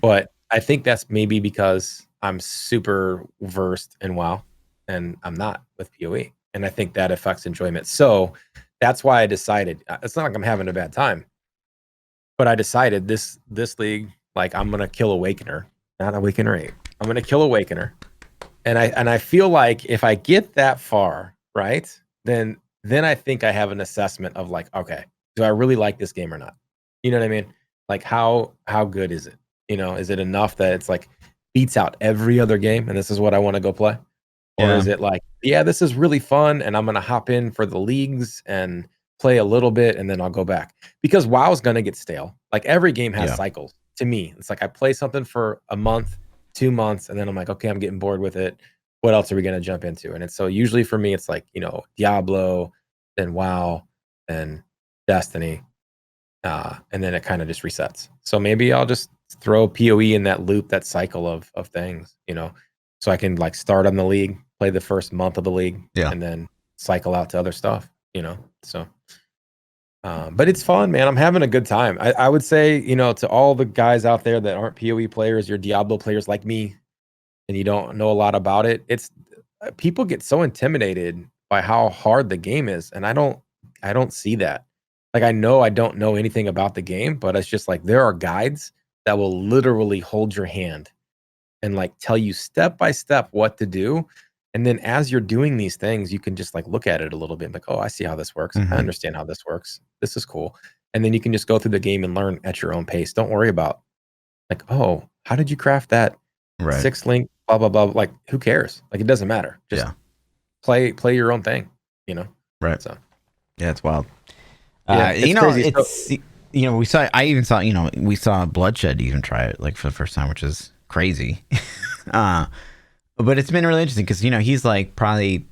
But I think that's maybe because I'm super versed in WoW and I'm not with POE. And I think that affects enjoyment. So that's why I decided, it's not like I'm having a bad time, but I decided this league, like I'm going to kill Awakener, not Awakener 8. I'm going to kill Awakener. And I feel like if I get that far, right, then I think I have an assessment of like, okay, do I really like this game or not? You know what I mean? Like how good is it? Is it enough that it's like beats out every other game and this is what I want to go play? Or is it like, yeah, this is really fun and I'm going to hop in for the leagues and play a little bit and then I'll go back? Because WoW's going to get stale. Like every game has cycles. To me, it's like I play something for a month, 2 months, and then I'm like, okay, I'm getting bored with it. What else are we going to jump into? And it's so usually for me, it's like, Diablo, then WoW, then Destiny. And then it kind of just resets. So maybe I'll just throw POE in that loop, that cycle of things, so I can like start on the league, play the first month of the league, and then cycle out to other stuff, so. But it's fun, man. I'm having a good time. I would say, to all the guys out there that aren't POE players, you're Diablo players like me, and you don't know a lot about it. It's people get so intimidated by how hard the game is, and I don't see that. Like I know I don't know anything about the game, but it's just like there are guides that will literally hold your hand and like tell you step by step what to do. And then as you're doing these things, you can just like look at it a little bit like, oh, I see how this works. I understand how this works. This is cool. And then you can just go through the game and learn at your own pace. Don't worry about like, oh, how did you craft that 6 link, blah, blah, blah. Like, who cares? Like, it doesn't matter. Just play your own thing, Right. So, yeah, it's wild. Crazy. We saw Bloodshed even try it like for the first time, which is crazy. But it's been really interesting because he's like probably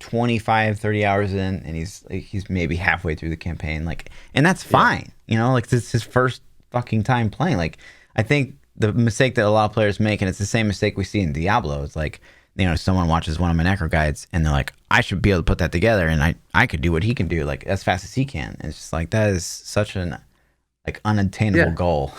25, 30 hours in, and he's maybe halfway through the campaign. Like, and that's fine. You know, like this is his first fucking time playing. Like, I think the mistake that a lot of players make, and it's the same mistake we see in Diablo, it's like, you know, someone watches one of my necro guides and they're like, I should be able to put that together, and I could do what he can do, like as fast as he can. And it's just like, that is such an like unattainable goal.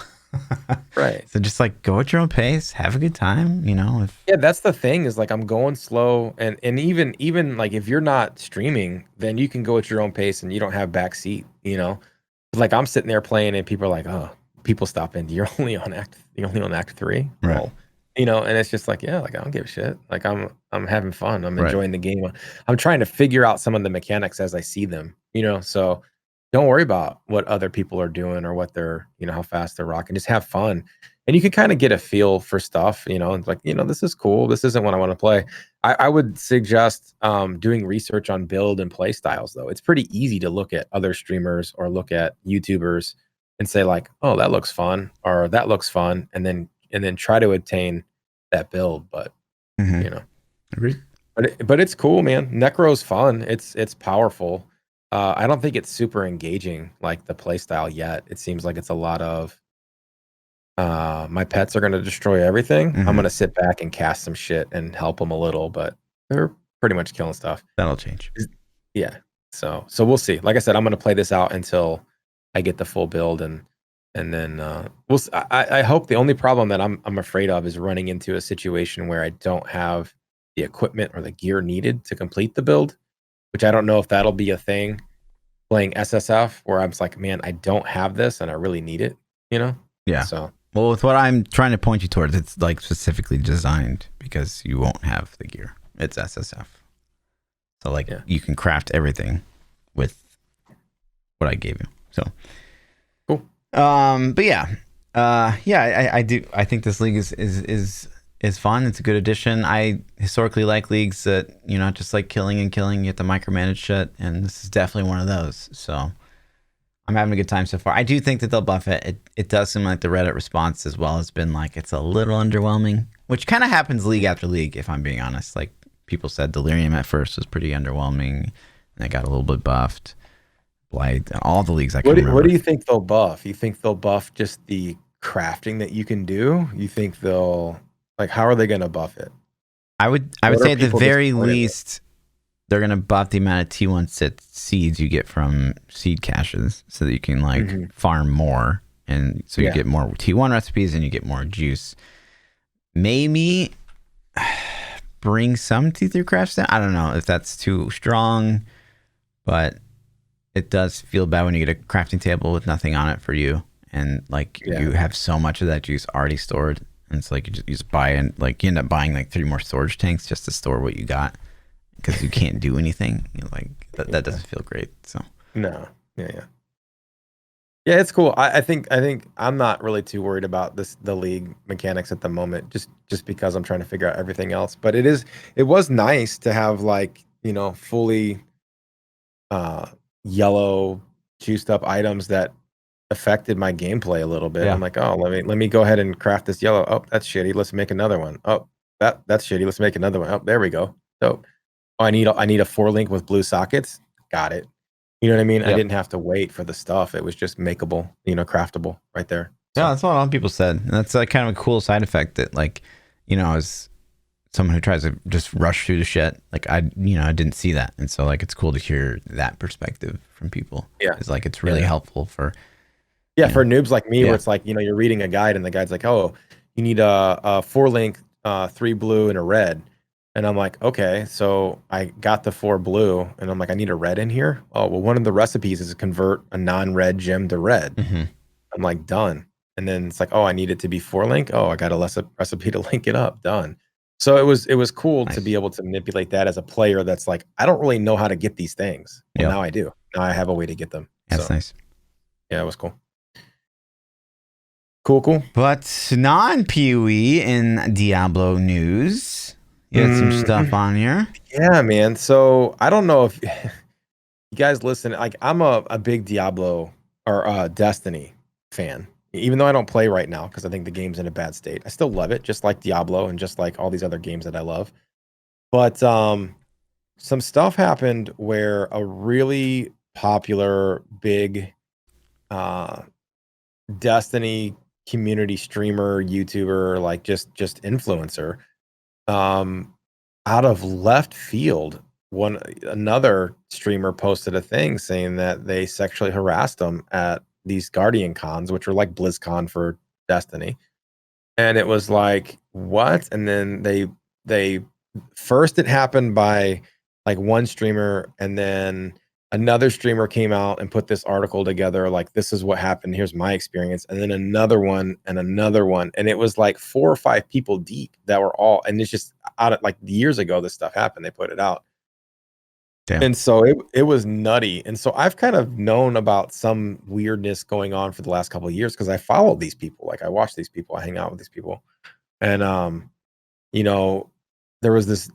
Right. So just like go at your own pace, have a good time, you know. Yeah, that's the thing, is like I'm going slow, and even like if you're not streaming, then you can go at your own pace and you don't have backseat, you know. Like I'm sitting there playing and people are like, oh, people stop in. You're only on act 3. Right. Well, you know, and it's just like, yeah, like I don't give a shit. Like I'm having fun. I'm enjoying the game. I'm trying to figure out some of the mechanics as I see them, you know. So don't worry about what other people are doing or what they're, you know, how fast they're rocking. Just have fun. And you can kind of get a feel for stuff, you know, and like, you know, this is cool. This isn't what I want to play. I would suggest doing research on build and play styles, though. It's pretty easy to look at other streamers or look at YouTubers and say like, oh, that looks fun, or that looks fun, and then try to attain that build. But you know, agreed. But it's cool, man. Necro's fun. It's powerful. I don't think it's super engaging like the play style yet. It seems like it's a lot of my pets are going to destroy everything. I'm going to sit back and cast some shit and help them a little, but they're pretty much killing stuff. That'll change. Yeah. So we'll see. Like I said, I'm going to play this out until I get the full build, and then we'll. I hope. The only problem that I'm afraid of is running into a situation where I don't have the equipment or the gear needed to complete the build, which I don't know if that'll be a thing playing SSF, where I'm just like, man, I don't have this and I really need it, you know? Yeah. So, well, with what I'm trying to point you towards, it's like specifically designed because you won't have the gear. It's SSF. So like you can craft everything with what I gave you. So cool. But yeah. I do. I think this league is fun. It's a good addition. I historically like leagues that, you know, just like killing. You have to micromanage shit, and this is definitely one of those. So I'm having a good time so far. I do think that they'll buff it. It does seem like the Reddit response as well has been like it's a little underwhelming, which kind of happens league after league, if I'm being honest. Like people said Delirium at first was pretty underwhelming, and it got a little bit buffed. Blight, all the leagues I can remember. What do you think they'll buff? You think they'll buff just the crafting that you can do? You think they'll, like, how are they going to buff it? I would say at the very least, they're going to buff the amount of T1 seeds you get from seed caches so that you can like farm more. And so you get more T1 recipes and you get more juice. Maybe bring some T3 crafts down. I don't know if that's too strong, but it does feel bad when you get a crafting table with nothing on it for you. And like you have so much of that juice already stored. And it's like you just buy, and like you end up buying like 3 more storage tanks just to store what you got because you can't do anything. You know, like that doesn't feel great. So no, yeah, it's cool. I think I'm not really too worried about the league mechanics at the moment, just because I'm trying to figure out everything else. But it was nice to have like, you know, fully yellow juiced up items that affected my gameplay a little bit. I'm like, oh, let me go ahead and craft this yellow. Oh, that's shitty. Let's make another one. Oh, that's shitty. Let's make another one. Oh, there we go. So, oh, I need a 4-link with blue sockets. Got it. You know what I mean? I didn't have to wait for the stuff. It was just makeable, you know, craftable right there. So. Yeah, that's what a lot of people said. And that's like kind of a cool side effect that, like, you know, as someone who tries to just rush through the shit, like I didn't see that. And so like, it's cool to hear that perspective from people. Yeah. It's like, it's really helpful for, for noobs like me, where it's like, you know, you're reading a guide and the guide's like, oh, you need a 4-link, 3 blue and a red. And I'm like, okay, so I got the 4 blue and I'm like, I need a red in here. Oh, well, one of the recipes is to convert a non-red gem to red. I'm like, done. And then it's like, oh, I need it to be 4-link. Oh, I got a recipe to link it up. Done. So it was cool to be able to manipulate that as a player that's like, I don't really know how to get these things. Well, now I do. Now I have a way to get them. That's nice. Yeah, it was cool. Cool. But non-POE in Diablo news, you had some stuff on here. Yeah, man. So I don't know if you guys listen. Like, I'm a big Diablo or Destiny fan. Even though I don't play right now because I think the game's in a bad state, I still love it, just like Diablo and just like all these other games that I love. But some stuff happened where a really popular big Destiny community streamer, YouTuber, like just influencer, out of left field, another streamer posted a thing saying that they sexually harassed them at these Guardian cons, which are like BlizzCon for Destiny. And it was like, what? And then they first it happened by like one streamer, and then another streamer came out and put this article together, like, this is what happened, here's my experience, and then another one and another one. And it was like 4 or 5 people deep that were all, and it's just out of like years ago this stuff happened, they put it out. Damn. And so it was nutty. And so I've kind of known about some weirdness going on for the last couple of years because I followed these people. Like I watch these people, I hang out with these people. And you know, there was this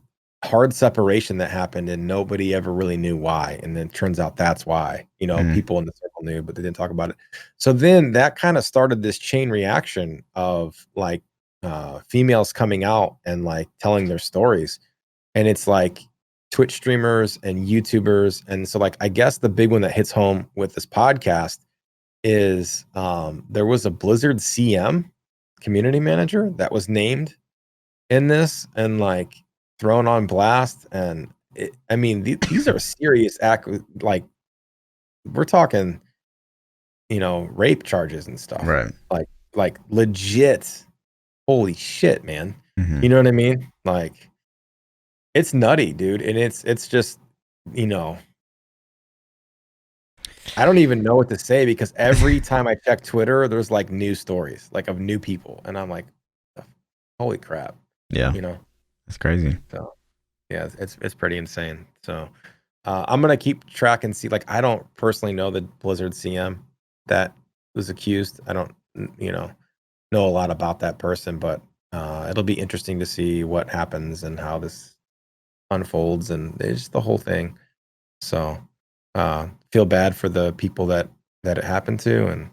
hard separation that happened and nobody ever really knew why. And then it turns out that's why. People in the circle knew, but they didn't talk about it. So then that kind of started this chain reaction of like females coming out and like telling their stories. And it's like Twitch streamers and YouTubers. And so like I guess the big one that hits home with this podcast is there was a Blizzard CM, community manager, that was named in this and like thrown on blast. And these are serious like we're talking, rape charges and stuff, Right. Like legit. Holy shit, man. Mm-hmm. You know what I mean? Like it's nutty, dude. And it's just, I don't even know what to say because every time I check Twitter, there's like news stories, like of new people. And I'm like, holy crap. Yeah. That's crazy. So yeah, it's pretty insane. So I'm going to keep track and see, like, I don't personally know the Blizzard CM that was accused. I don't, know a lot about that person, but it'll be interesting to see what happens and how this unfolds and it's the whole thing. So feel bad for the people that it happened to,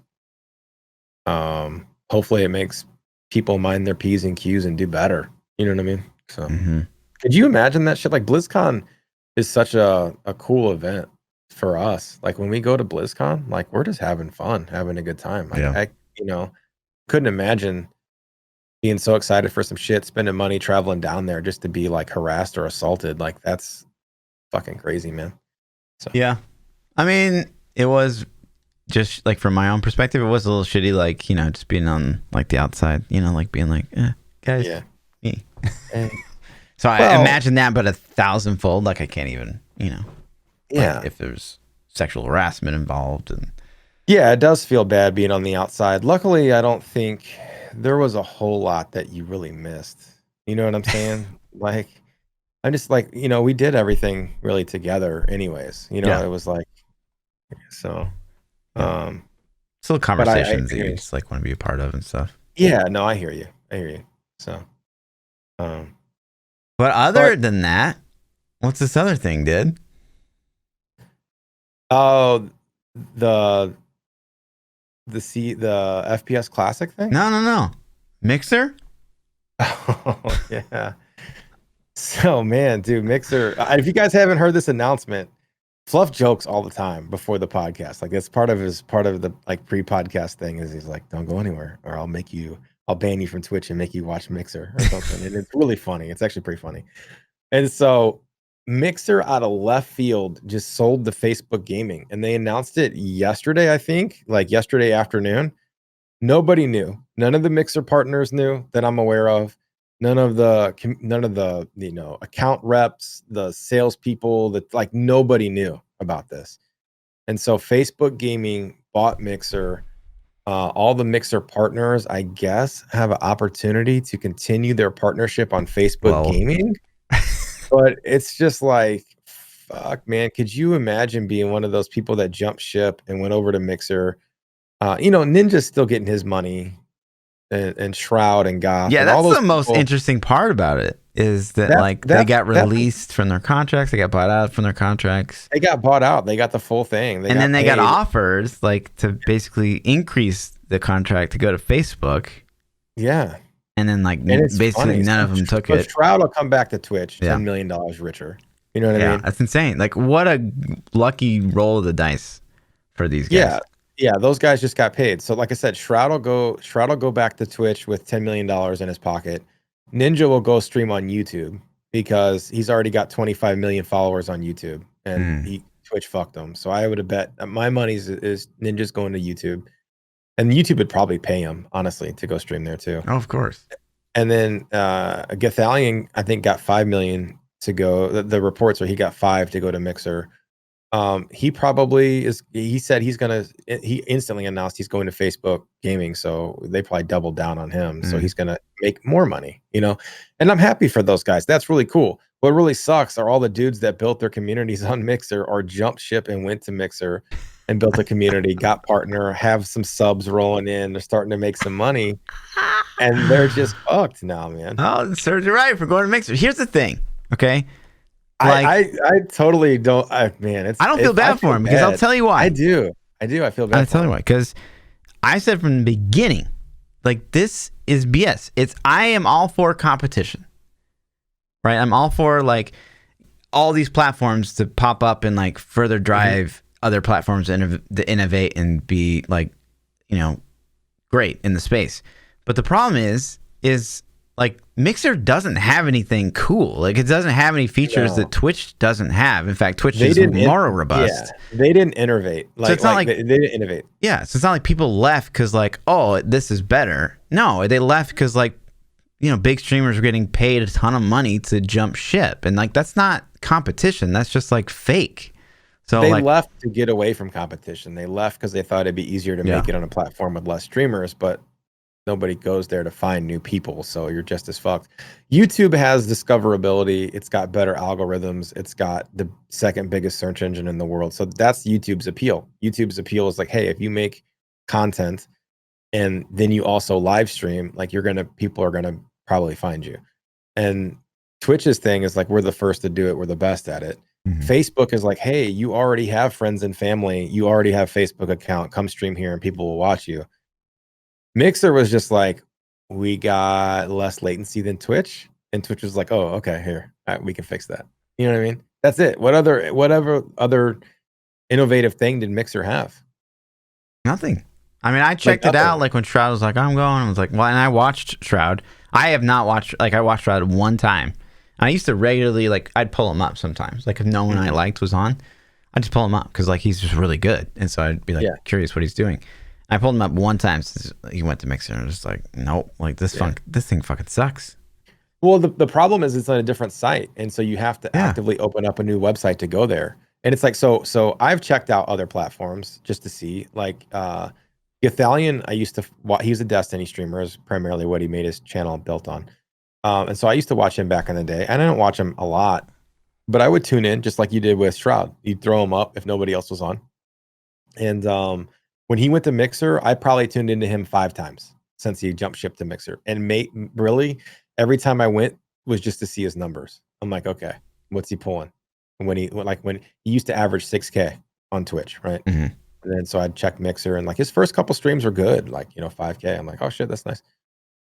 and hopefully it makes people mind their P's and Q's and do better. You know what I mean? So could you imagine that shit? Like BlizzCon is such a cool event for us. Like when we go to BlizzCon, like we're just having fun, having a good time. Like I couldn't imagine being so excited for some shit, spending money traveling down there just to be like harassed or assaulted. Like that's fucking crazy, man. So yeah, I mean, it was just like from my own perspective, it was a little shitty, like, just being on like the outside, like being like, guys, me. So I imagine that, but 1,000-fold, like I can't even, like if there's sexual harassment involved. And yeah, it does feel bad being on the outside. Luckily, I don't think there was a whole lot that you really missed. You know what I'm saying? Like, I'm just like, we did everything really together anyways. It was like, so, still conversations that you just like want to be a part of and stuff. Yeah, no, I hear you. So, but other than that, what's this other thing, dude? Oh, the FPS Classic thing? No. Mixer? Oh, yeah. So, man, dude, Mixer. If you guys haven't heard this announcement, Fluff jokes all the time before the podcast. Like it's part of the like pre-podcast thing is he's like, don't go anywhere or I'll ban you from Twitch and make you watch Mixer or something. And it's really funny. It's actually pretty funny. And so Mixer out of left field just sold to Facebook Gaming, and they announced it yesterday, I think, like yesterday afternoon. Nobody knew. None of the Mixer partners knew that I'm aware of. None of the account reps, the salespeople, that like nobody knew about this. And so Facebook Gaming bought Mixer. All the Mixer partners, I guess, have an opportunity to continue their partnership on Facebook Gaming. But it's just like, fuck, man. Could you imagine being one of those people that jumped ship and went over to Mixer? Ninja's still getting his money, and Shroud and Goth. Yeah, and that's all those the most interesting part about it is that they got released from their contracts. They got bought out from their contracts. They got bought out. They got the full thing. Then they got offers like to basically increase the contract to go to Facebook. Yeah. And then basically none of them took it. Shroud will come back to Twitch $10 million richer. You know what I Yeah, mean? that's insane. Like, what a lucky roll of the dice for these guys. Yeah. Yeah, those guys just got paid. So like I said, Shroud will go back to Twitch with $10 million in his pocket. Ninja will go stream on YouTube because he's already got 25 million followers on YouTube and Mm. Twitch fucked him. So I would have bet my money's is Ninja's going to YouTube. And YouTube would probably pay him, honestly, to go stream there too. Oh, of course. And then Gathalion, I think, got 5 million to go. The reports are he got 5 to go to Mixer. He probably is. He said he instantly announced he's going to Facebook Gaming, so they probably doubled down on him. So he's gonna make more money, and I'm happy for those guys. That's really cool. What really sucks are all the dudes that built their communities on Mixer or jumped ship and went to Mixer and built a community, got partner, have some subs rolling in. They're starting to make some money, and they're just fucked now, man. Oh, it serves you right for going to Mixer. Here's the thing, okay? I totally don't. Man, I don't feel bad for him because I'll tell you why. I do. I feel bad. I'll tell you why. Because I said from the beginning, like, this is BS. I am all for competition, right? I'm all for like all these platforms to pop up and like further drive other platforms to innovate and be like, great in the space. But the problem is like Mixer doesn't have anything cool. Like, it doesn't have any features that Twitch doesn't have. In fact, Twitch is more robust. Yeah, they didn't innovate. Like, so it's not like they didn't innovate. Yeah, so it's not like people left because like, oh, this is better. No, they left because like, big streamers were getting paid a ton of money to jump ship, and like that's not competition. That's just like fake. So they left to get away from competition. They left because they thought it'd be easier to make it on a platform with less streamers, but nobody goes there to find new people, so you're just as fucked. YouTube has discoverability. It's got better algorithms. It's got the second biggest search engine in the world. So that's YouTube's appeal. YouTube's appeal is like, hey, if you make content and then you also live stream, like people are gonna probably find you. And Twitch's thing is like, we're the first to do it. We're the best at it. Facebook is like, hey, you already have friends and family. You already have Facebook account. Come stream here and people will watch you. Mixer was just like, we got less latency than Twitch, and Twitch was like, oh, okay, here, we can fix that. You know what I mean? That's it. Whatever other innovative thing did Mixer have? Nothing. I mean, I checked it out like when Shroud was like, I'm going. I was like, well, and I watched Shroud. I have not watched, like, I watched Shroud one time. And I used to regularly, like, I'd pull him up sometimes. Like, if no one I liked was on, I'd just pull him up because like he's just really good, and so I'd be like curious what he's doing. I pulled him up one time since he went to Mixer, and I was just like, nope, like this thing fucking sucks. Well, the problem is it's on a different site, and so you have to actively open up a new website to go there. And it's like, so I've checked out other platforms just to see, like Gathalion. I used to watch. He was a Destiny streamer, is primarily what he made his channel built on. And so I used to watch him back in the day, and I don't watch him a lot, but I would tune in just like you did with Shroud. You'd throw him up if nobody else was on, and when he went to Mixer, I probably tuned into him 5 times since he jumped ship to Mixer. And really, every time I went was just to see his numbers. I'm like, okay, what's he pulling? And when he used to average 6K on Twitch, right? And then so I'd check Mixer, and like his first couple streams were good, like 5K. I'm like, oh shit, that's nice.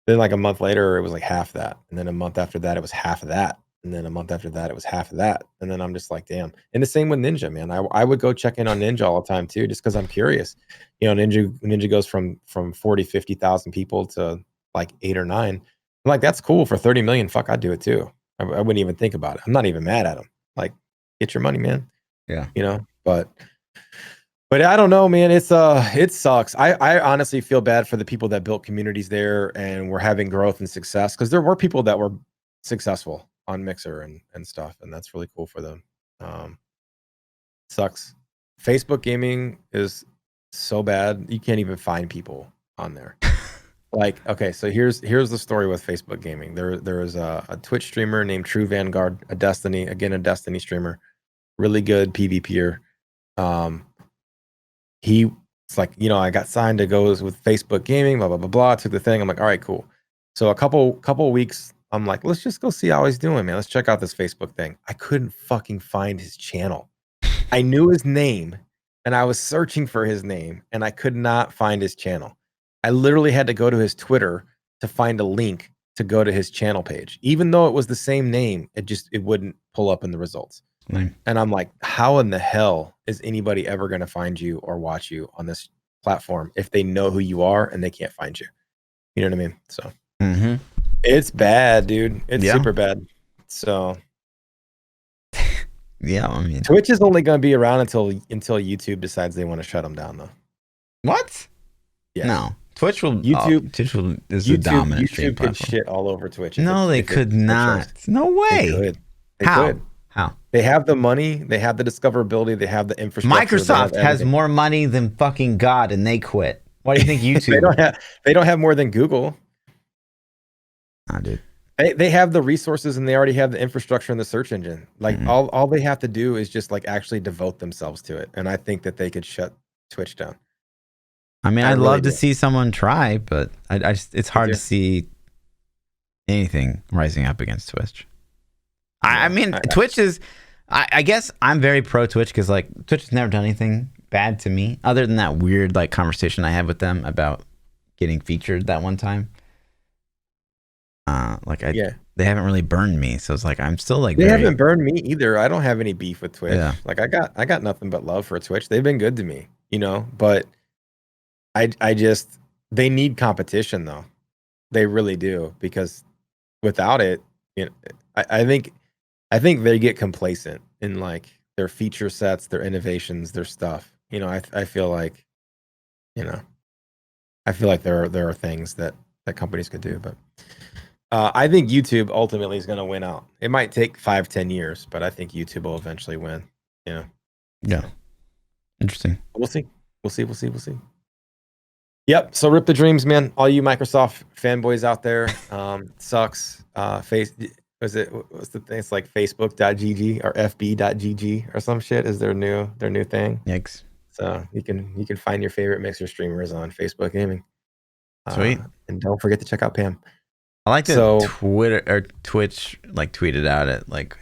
Then like a month later, it was like half that, and then a month after that, it was half of that. And then a month after that, it was half of that. And then I'm just like, damn. And the same with Ninja, man. I would go check in on Ninja all the time too, just because I'm curious. Ninja goes from 40, 50,000 people to like 8 or 9. I'm like, that's cool for 30 million. Fuck, I'd do it too. I wouldn't even think about it. I'm not even mad at him. Like, get your money, man. Yeah. But I don't know, man. It sucks. I honestly feel bad for the people that built communities there and were having growth and success, because there were people that were successful on Mixer and stuff, and that's really cool for them. Sucks. Facebook gaming is so bad, you can't even find people on there. Like, okay, so here's the story with Facebook gaming. There is a Twitch streamer named True Vanguard, a Destiny streamer, really good PvPer. He's like, I got signed to go with Facebook gaming, blah blah blah blah. Took the thing. I'm like, all right, cool. So a couple weeks, I'm like, let's just go see how he's doing, man. Let's check out this Facebook thing. I couldn't fucking find his channel. I knew his name, and I was searching for his name, and I could not find his channel. I literally had to go to his Twitter to find a link to go to his channel page. Even though it was the same name, it wouldn't pull up in the results. Lame. And I'm like, how in the hell is anybody ever going to find you or watch you on this platform if they know who you are and they can't find you? You know what I mean? So it's bad, dude. It's super bad. So yeah, I mean, Twitch is only going to be around until YouTube decides they want to shut them down, though. what? Yes. No, Twitch will. YouTube is the dominant stream YouTube could platform. shit all over Twitch. No, they could not. No way. They could. How? They have the money. They have the discoverability. They have the infrastructure. Microsoft has more money than fucking God, and they quit. Why do you think YouTube? They don't have more than Google. Nah, dude. They have the resources and they already have the infrastructure and the search engine. Like all they have to do is just like actually devote themselves to it. And I think that they could shut Twitch down. I mean, I'd love to see someone try, but I just it's hard to see anything rising up against Twitch. I mean, Twitch is. I guess I'm very pro Twitch because like Twitch has never done anything bad to me, other than that weird like conversation I had with them about getting featured that one time. They haven't really burned me, so it's like I'm still like they haven't burned me either. I don't have any beef with Twitch. Yeah. Like I got nothing but love for Twitch. They've been good to me, you know. But I just they need competition though. They really do, because without it, you know, I think they get complacent in like their feature sets, their innovations, their stuff. You know, I feel like, you know, there are things that companies could do, but I think YouTube ultimately is going to win out. It might take 5-10 years, but I think YouTube will eventually win. Yeah. Yeah. Interesting. We'll see. Yep. So rip the dreams, man. All you Microsoft fanboys out there. Sucks. What's the thing? It's like Facebook.gg or FB.gg or some shit is their new thing. Yikes. So you can find your favorite Mixer streamers on Facebook Gaming. Sweet. And don't forget to check out Pam. I like that Twitter or Twitch like tweeted out it like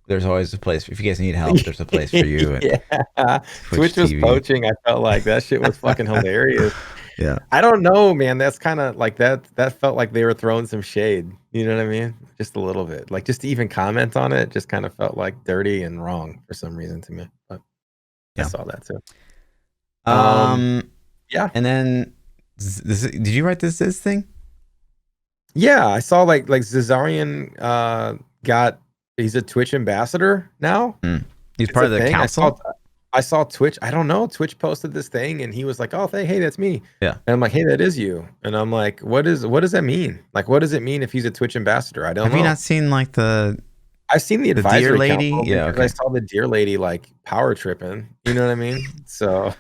there's always a place if you guys need help. There's a place for you. Yeah, Twitch was poaching. I felt like that shit was fucking hilarious. Yeah, I don't know, man. That's kind of like that felt like they were throwing some shade. You know what I mean? Just a little bit. Like just to even comment on it, just kind of felt like dirty and wrong for some reason to me. But I saw that too. Yeah. And then did you write this thing? Yeah, I saw like Zazarian he's a Twitch ambassador now. He's part of the council. I saw Twitch. I don't know. Twitch posted this thing and he was like, "Oh, hey, that's me." Yeah. And I'm like, "Hey, that is you." And I'm like, what does that mean? Like, what does it mean if he's a Twitch ambassador? I don't know. Have you not seen like I've seen the advisory deer lady? Yeah, okay. I saw the deer lady like power tripping. You know what I mean? So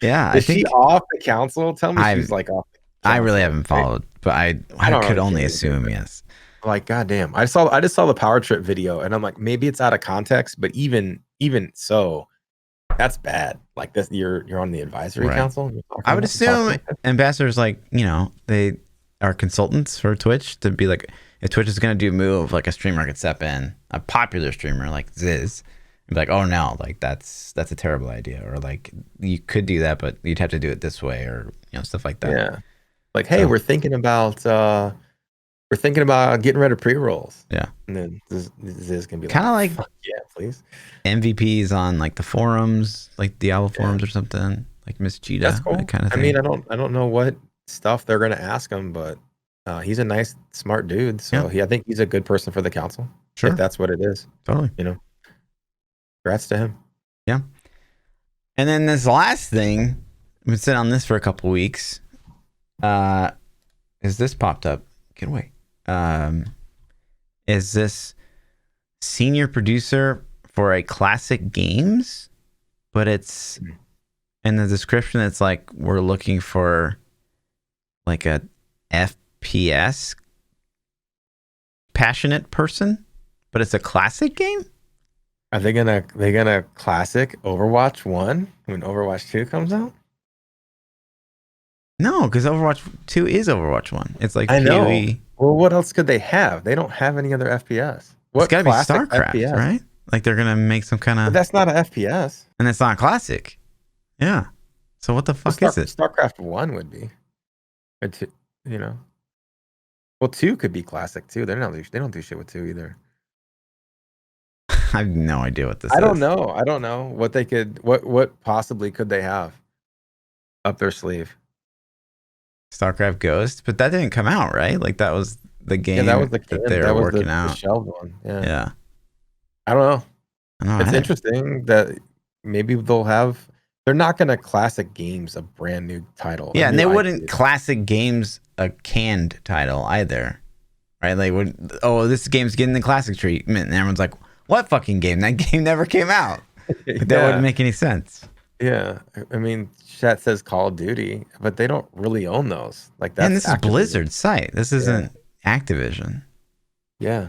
yeah, is she off the council? Tell me she's like off the council. I really haven't followed, but I could only assume yes. Like, goddamn. I just saw the power trip video and I'm like, maybe it's out of context, but even so, that's bad. Like this, you're on the advisory council. I would assume ambassadors, like, you know, they are consultants for Twitch to be like, if Twitch is gonna do a move, like a streamer could step in, a popular streamer like Ziz, and be like, oh no, like that's a terrible idea, or like you could do that, but you'd have to do it this way, or you know, stuff like that. Yeah. Like, hey, we're thinking about getting rid of pre-rolls. Yeah. And then this can be kind of like yeah, please. MVPs on like the forums, like Diablo forums or something, like Miss Cheetah. That's cool. That kind of thing. I mean, I don't know what stuff they're gonna ask him, but he's a nice, smart dude. So I think he's a good person for the council. Sure. If that's what it is. Totally. You know. Congrats to him. Yeah. And then this last thing, I've been sitting on this for a couple weeks. Is this popped up? Get away. Is this senior producer for a classic games, but it's in the description. It's like we're looking for like a FPS passionate person, but it's a classic game. Are they gonna classic Overwatch 1 when Overwatch 2 comes out? No, because Overwatch 2 is Overwatch 1. It's like I know. POE. Well, what else could they have? They don't have any other FPS. It's got to be StarCraft, FPS? Right? Like they're gonna make some kind of. But that's not an FPS. And it's not classic. Yeah. So what the fuck is it? StarCraft 1 would be. Or 2, you know. Well, 2 could be classic too. They don't do shit with 2 either. I have no idea what this I is. don't know. I don't know what they could. What possibly could they have up their sleeve? StarCraft Ghost, but that didn't come out, right? Like that was the game Yeah, that was the that game. they That were was working the out. shelved one. Yeah. Yeah. I don't know. I don't know It's either. interesting that maybe they'll have. They're not going to classic games a brand new title. Yeah, and they wouldn't IP. classic games a canned title either, right? They would. Oh, this game's getting the classic treatment, and everyone's like, "What fucking game? That game never came out." Like, that wouldn't make any sense. Yeah, I mean, chat says Call of Duty, but they don't really own those. Like that's. And this is Activision. Blizzard's site. This isn't Activision. Yeah,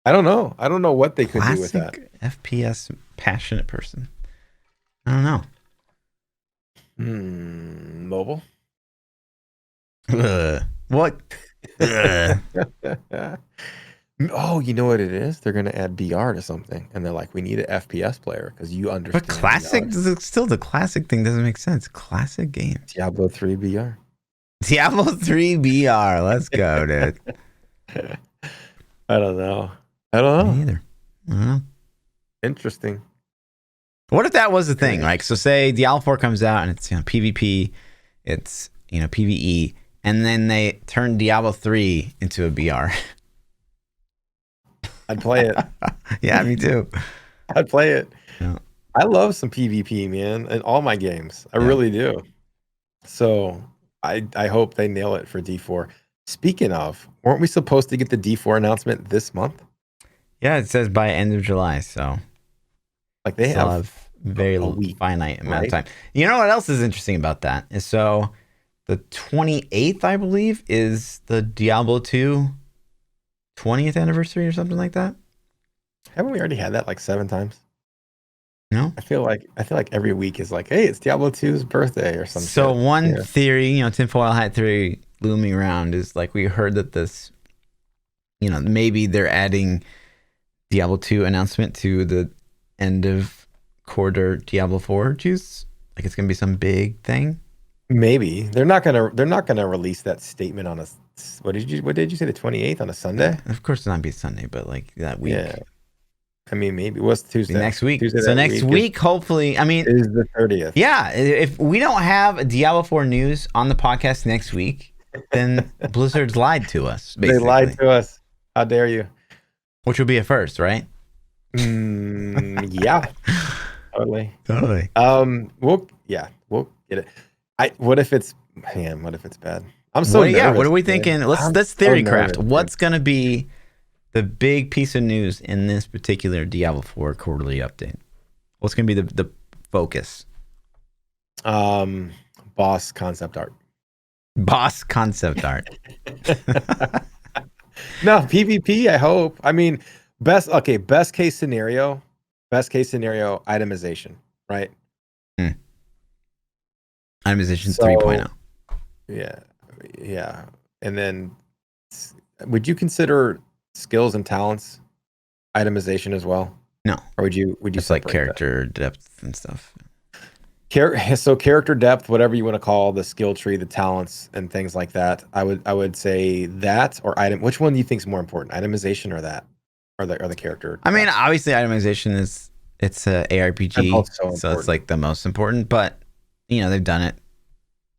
I don't know. I don't know what they could do with that. Classic FPS passionate person. I don't know. Mobile. What? Oh, you know what it is? They're gonna add BR to something, and they're like, "We need an FPS player because you understand." But classic, still the classic thing doesn't make sense. Classic game. Diablo 3 BR. Diablo 3 BR. Let's go, dude. I don't know. I don't know. Me either. I don't know. Interesting. What if that was the thing? Like, so say Diablo 4 comes out and it's PvP, it's PvE, and then they turn Diablo 3 into a BR. I'd play it. Yeah, me too. I'd play it. Yeah. I love some PvP, man, in all my games. I really do. So I hope they nail it for D4. Speaking of, weren't we supposed to get the D4 announcement this month? Yeah, it says by end of July, so like they have very finite amount of time. You know what else is interesting about that is so the 28th, I believe, is the Diablo 2 20th anniversary or something like that. Haven't we already had that like 7 times? No, I feel like every week is like, hey, it's Diablo 2's birthday or something. So one theory, tinfoil hat theory looming around is like we heard that this, maybe they're adding Diablo 2 announcement to the end of quarter Diablo 4 juice. Like it's gonna be some big thing. Maybe they're not gonna release that statement on a what did you say, the 28th on a Sunday? Of course, it's not be Sunday, but like that week. Yeah. I mean, maybe what's Tuesday? Next week. Tuesday so next week, hopefully, is the 30th. Yeah, if we don't have a Diablo 4 news on the podcast next week, then Blizzard's lied to us. Basically. They lied to us. How dare you? Which would be a first, right? Yeah. Totally. We'll get it. What if it's bad? I'm so nervous. Yeah, what are we thinking? Let's theory craft. What's gonna be the big piece of news in this particular Diablo 4 quarterly update? What's gonna be the focus? Boss concept art. Boss concept art. No, PvP, I hope. I mean, best case scenario, itemization, right? Itemization 3.0. Yeah. And then would you consider skills and talents itemization as well? No. Or would you just like character depth and stuff? So character depth, whatever you want to call the skill tree, the talents and things like that. I would say that or item. Which one do you think is more important, itemization or that, or the character? I mean, obviously, itemization it's a ARPG, so it's like the most important. But they've done it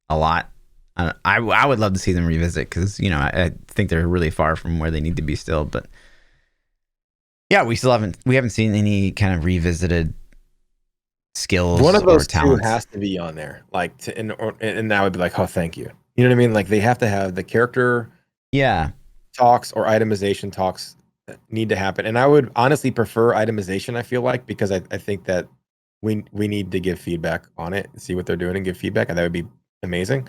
a lot. I would love to see them revisit because I think they're really far from where they need to be still. But yeah, we haven't seen any kind of revisited skills. One of those two has to be on there, like and that would be like, oh, thank you. You know what I mean? Like they have to have the character, talks or itemization talks need to happen. And I would honestly prefer itemization. I feel like because I think that we need to give feedback on it, see what they're doing, and give feedback, and that would be amazing.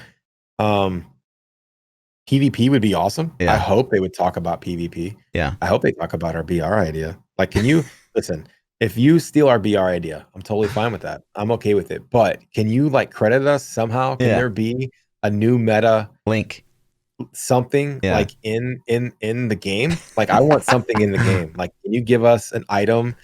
PvP would be awesome. I hope they would talk about PvP. Yeah, I hope they talk about our BR idea. Like, can you listen? If you steal our BR idea, I'm totally fine with that. I'm okay with it. But can you credit us somehow? Can there be a new meta link? Something like in the game? Like I want something in the game. Like, can you give us an item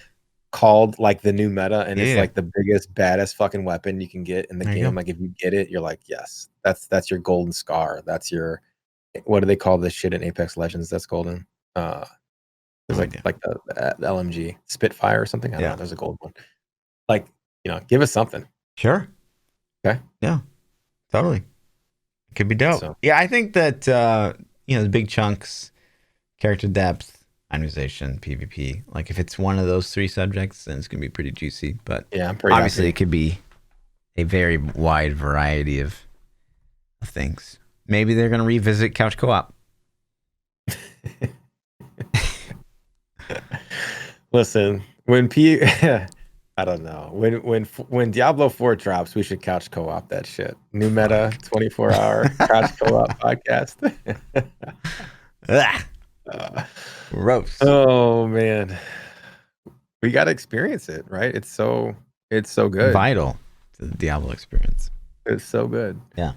called like the new meta and it's like the biggest, baddest fucking weapon you can get in the game? Like if you get it, you're like, yes, that's your golden scar. That's your, what do they call this shit in Apex Legends that's golden? There's No idea. like the LMG Spitfire or something. I don't Yeah. know. There's a gold one. Like, give us something. Sure. Okay. Yeah. Totally. Could be dope. So Yeah, I think that the big chunks, character depth, itemization, PvP. Like if it's one of those three subjects, then it's gonna be pretty juicy. But yeah, I'm pretty obviously happy. it could be a very wide variety of things. Maybe they're gonna revisit couch co-op. Listen, I don't know. When Diablo 4 drops, we should couch co-op that shit. New meta, 24-hour couch co-op podcast. Gross. Oh man. We got to experience it, right? It's so good. Vital to the Diablo experience. It's so good. Yeah.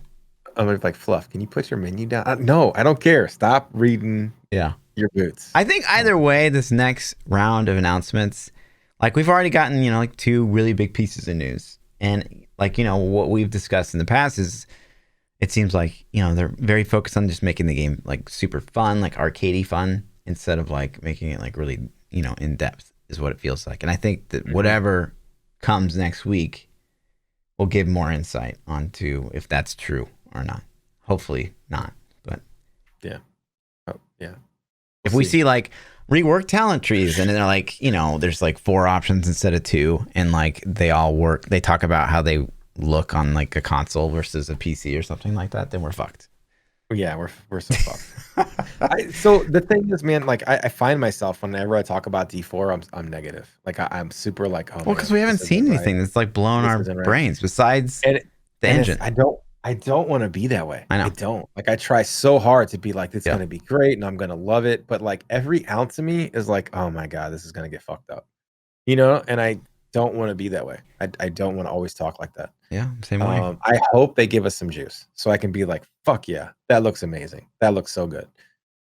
I'm gonna be like, Fluff, can you put your menu down? No, I don't care. Stop reading your boots. I think either way, this next round of announcements, like we've already gotten, like two really big pieces of news. And like, what we've discussed in the past is it seems like, they're very focused on just making the game like super fun, like arcadey fun, instead of like making it like really, in depth is what it feels like. And I think that whatever comes next week will give more insight onto if that's true or not. Hopefully not, but yeah. Oh, yeah. If we see like rework talent trees and they're like, there's like 4 options instead of 2 and like they all work, they talk about how they look on like a console versus a PC or something like that, then we're fucked. Yeah, we're so fucked. So the thing is, man, like I find myself whenever I talk about D4, I'm negative. Like I'm super like, oh, well, because we haven't seen anything that's like blowing our brains besides the engine. I don't want to be that way. I know. I don't. Like I try so hard to be like, it's gonna be great and I'm gonna love it, but like every ounce of me is like, oh my god, this is gonna get fucked up, and I don't want to be that way. I don't want to always talk like that. Yeah, same way. I hope they give us some juice so I can be like, fuck yeah, that looks amazing. That looks so good.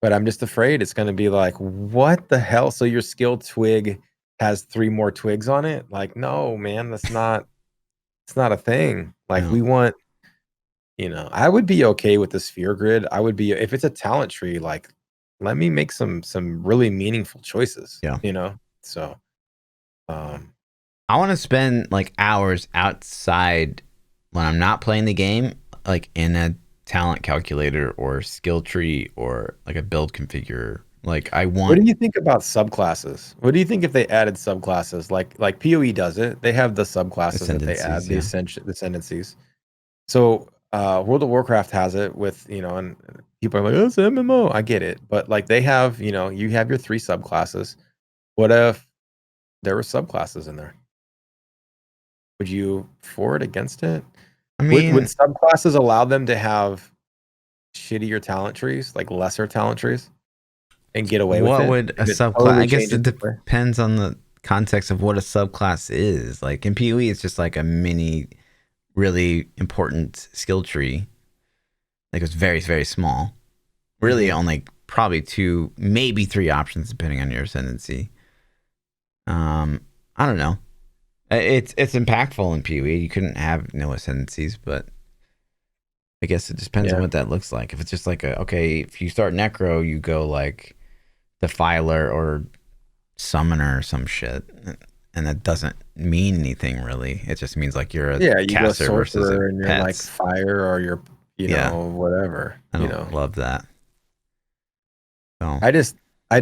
But I'm just afraid it's going to be like, what the hell? So your skill twig has 3 more twigs on it? Like, no, man, it's not a thing. Like we want, I would be okay with the sphere grid. I would be, if it's a talent tree, like let me make some really meaningful choices. Yeah. So I want to spend like hours outside when I'm not playing the game, like in a talent calculator or skill tree or like a build configure. Like I want. What do you think about subclasses? What do you think if they added subclasses? Like POE does it. They have the subclasses that they add, the ascendancies. So World of Warcraft has it with, and people are like, oh, it's an MMO. I get it. But like they have, you have your 3 subclasses. What if there were subclasses in there? Would you for it, against it? I mean, would subclasses allow them to have shittier talent trees, like lesser talent trees, and get away with it? What would a subclass? I guess it depends on the context of what a subclass is. Like in PoE, it's just like a mini, really important skill tree. Like it's very, very small. Really, only probably 2, maybe 3 options depending on your ascendancy. I don't know. It's impactful in PoE. You couldn't have no ascendancies, but I guess it just depends on what that looks like. If it's just like if you start Necro, you go like Defiler or Summoner or some shit, and that doesn't mean anything really. It just means like you're a you caster go versus a and you're like fire or you're whatever. I don't love that. So I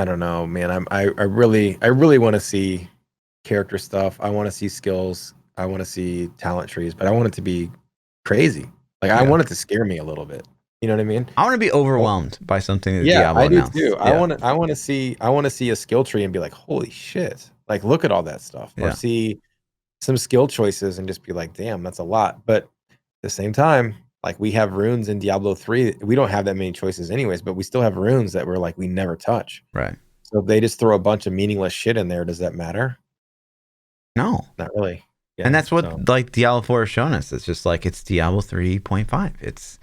don't know, man. I really want to see character stuff. I want to see skills. I want to see talent trees, but I want it to be crazy. Like I want it to scare me a little bit. You know what I mean? I want to be overwhelmed by something that Diablo I do announced. too. Yeah. I want to see a skill tree and be like, holy shit! Like look at all that stuff. Or see some skill choices and just be like, damn, that's a lot. But at the same time, like we have runes in Diablo 3. We don't have that many choices anyways, but we still have runes that we're like we never touch. Right. So if they just throw a bunch of meaningless shit in there, does that matter? No, not really. Yeah, and that's what like Diablo 4 has shown us. It's just like it's Diablo 3.5. It's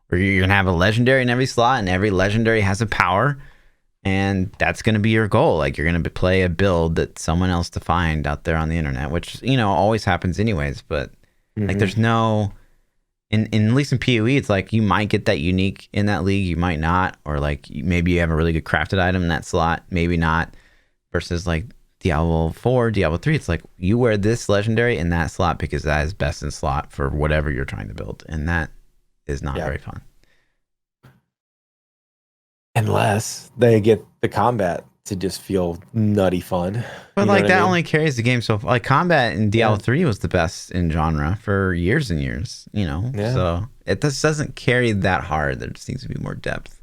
where you're gonna have a legendary in every slot, and every legendary has a power, and that's gonna be your goal. Like you're gonna play a build that someone else defined out there on the internet, which always happens anyways. But like there's no in at least in POE, it's like you might get that unique in that league, you might not, or like maybe you have a really good crafted item in that slot, maybe not. Versus like Diablo 4, Diablo 3, it's like you wear this legendary in that slot because that is best in slot for whatever you're trying to build, and that is not very fun. Unless they get the combat to just feel nutty fun. But like that only carries the game so far. Like combat in Diablo 3 was the best in genre for years and years, you know? Yeah. So it just doesn't carry that hard. There just needs to be more depth.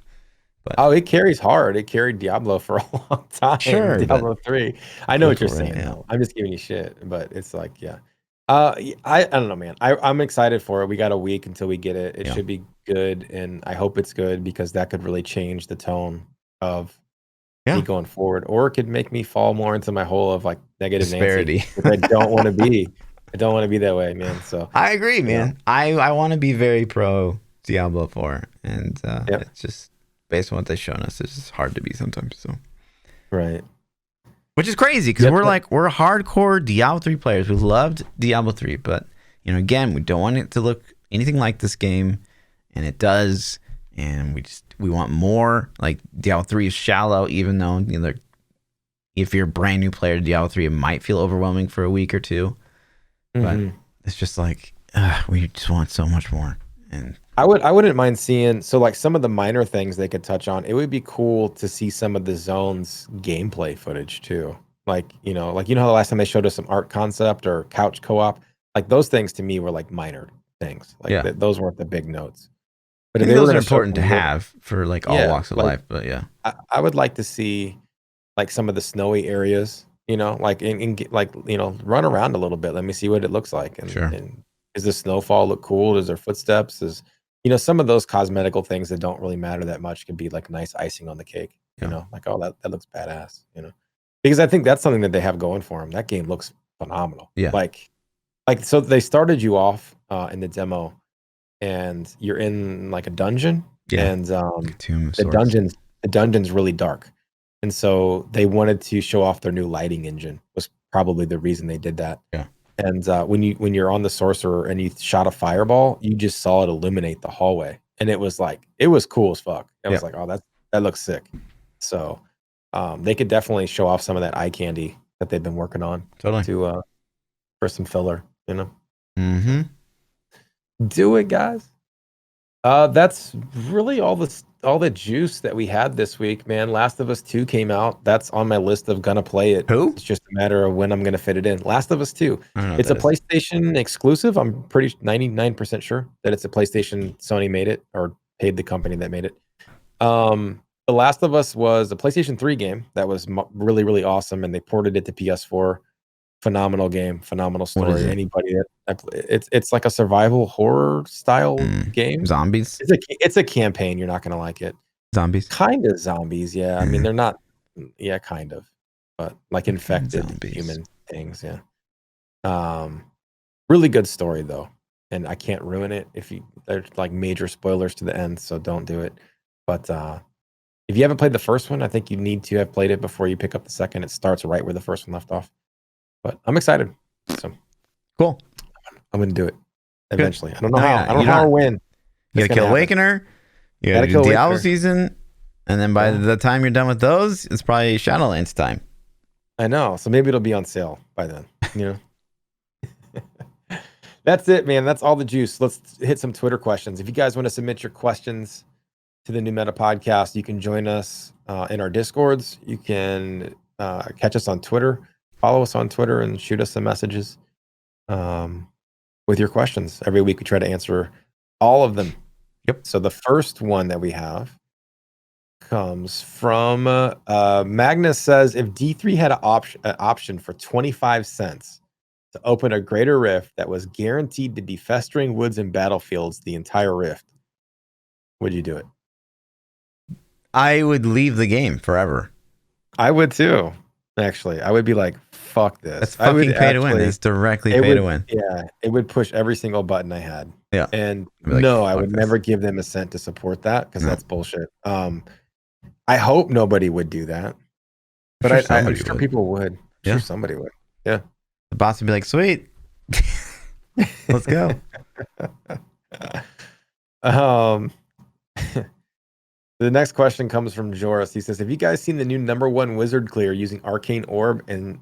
But it carries hard. It carried Diablo for a long time. Sure. Diablo 3. I know what you're saying. Yeah. I'm just giving you shit, but it's like, I don't know, man. I'm excited for it. We got a week until we get it. It should be good, and I hope it's good because that could really change the tone of me going forward, or it could make me fall more into my hole of like negative disparity. I don't want to be. I don't want to be that way, man. So I agree, man. I want to be very pro Diablo 4, and it's just based on what they've shown us, it's just hard to be sometimes. So right. Which is crazy because we're hardcore Diablo 3 players. We loved Diablo 3, but you know, again, we don't want it to look anything like this game, and it does. And we want more. Like Diablo 3 is shallow, even though you know, if you're a brand new player to Diablo 3, it might feel overwhelming for a week or two. But it's just like we just want so much more. And I wouldn't mind seeing like some of the minor things they could touch on. It would be cool to see some of the zones gameplay footage too. Like you know how the last time they showed us some art concept or couch co-op, like those things to me were like minor things. Like those weren't the big notes. But those are important to have for like all walks of life. But I would like to see like some of the snowy areas. You know, like like you know, run around a little bit. Let me see what it looks like. And, and does the snowfall look cool? Does there footsteps? You know, some of those cosmetical things that don't really matter that much could be like nice icing on the cake. You know, like that looks badass. You know, because I think that's something that they have going for them. That game looks phenomenal. Yeah, like so they started you off in the demo. And you're in like a dungeon, and the dungeon's really dark, and so they wanted to show off their new lighting engine. Was probably the reason they did that. Yeah. And when you're on the sorcerer and you shot a fireball, you just saw it illuminate the hallway, and it was cool as fuck. I was like, oh, that looks sick. So they could definitely show off some of that eye candy that they've been working on to for some filler, you know. Mm-hmm. Do it, guys. That's really all the juice that we had this week, man. Last of Us 2 came out. That's on my list of gonna play it. Who? It's just a matter of when I'm gonna fit it in. Last of Us 2. It's a PlayStation exclusive. I'm pretty 99% sure that it's a PlayStation. Sony made it or paid the company that made it. The Last of Us was a PlayStation 3 game that was really, really awesome, and they ported it to PS4. Phenomenal game, phenomenal story. Anybody it's like a survival horror style game. Zombies. It's a campaign. You're not gonna like it. Zombies. Kind of zombies. Yeah, I mean they're not. Yeah, kind of, but like infected human things. Yeah. Really good story though, and I can't ruin it if there's like major spoilers to the end, so don't do it. But if you haven't played the first one, I think you need to have played it before you pick up the second. It starts right where the first one left off. But I'm excited. So cool. I'm gonna do it eventually. I don't know how. I don't know how or when. You gotta kill Awakener. You gotta do Diablo season, and then by the time you're done with those, it's probably Shadowlands time. I know. So maybe it'll be on sale by then. You know. That's it, man. That's all the juice. Let's hit some Twitter questions. If you guys want to submit your questions to the New Meta Podcast, you can join us in our Discords. You can catch us on Twitter. Follow us on Twitter and shoot us some messages with your questions. Every week we try to answer all of them. Yep. So the first one that we have comes from Magnus says, if D3 had an option for 25 cents to open a greater rift that was guaranteed to be festering woods and battlefields the entire rift, would you do it? I would leave the game forever. I would too. Actually, I would be like, fuck this. That's fucking pay to win. It's directly pay to win. Yeah, it would push every single button I had. Yeah. And no, I would never give them a cent to support that because that's bullshit. I hope nobody would do that. But I'm sure people would. I'm sure somebody would. Yeah. The boss would be like, sweet. Let's go. um, the next question comes from Joris. He says, "Have you guys seen the new #1 wizard clear using Arcane Orb and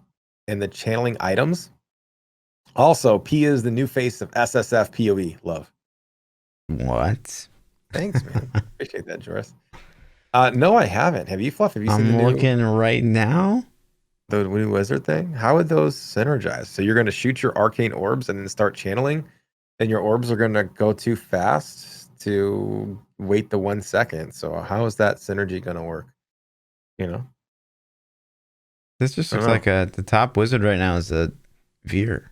the channeling items? Also, P is the new face of SSF POE. Love." What? Thanks, man. Appreciate that, Joris. No, I haven't. Have you, Fluff? Have you seen I'm looking right now. the new wizard thing? How would those synergize? So you're going to shoot your arcane orbs and then start channeling, and your orbs are going to go too fast to wait the 1 second. So how is that synergy going to work? You know, This just I looks don't like the top wizard right now is a Veer.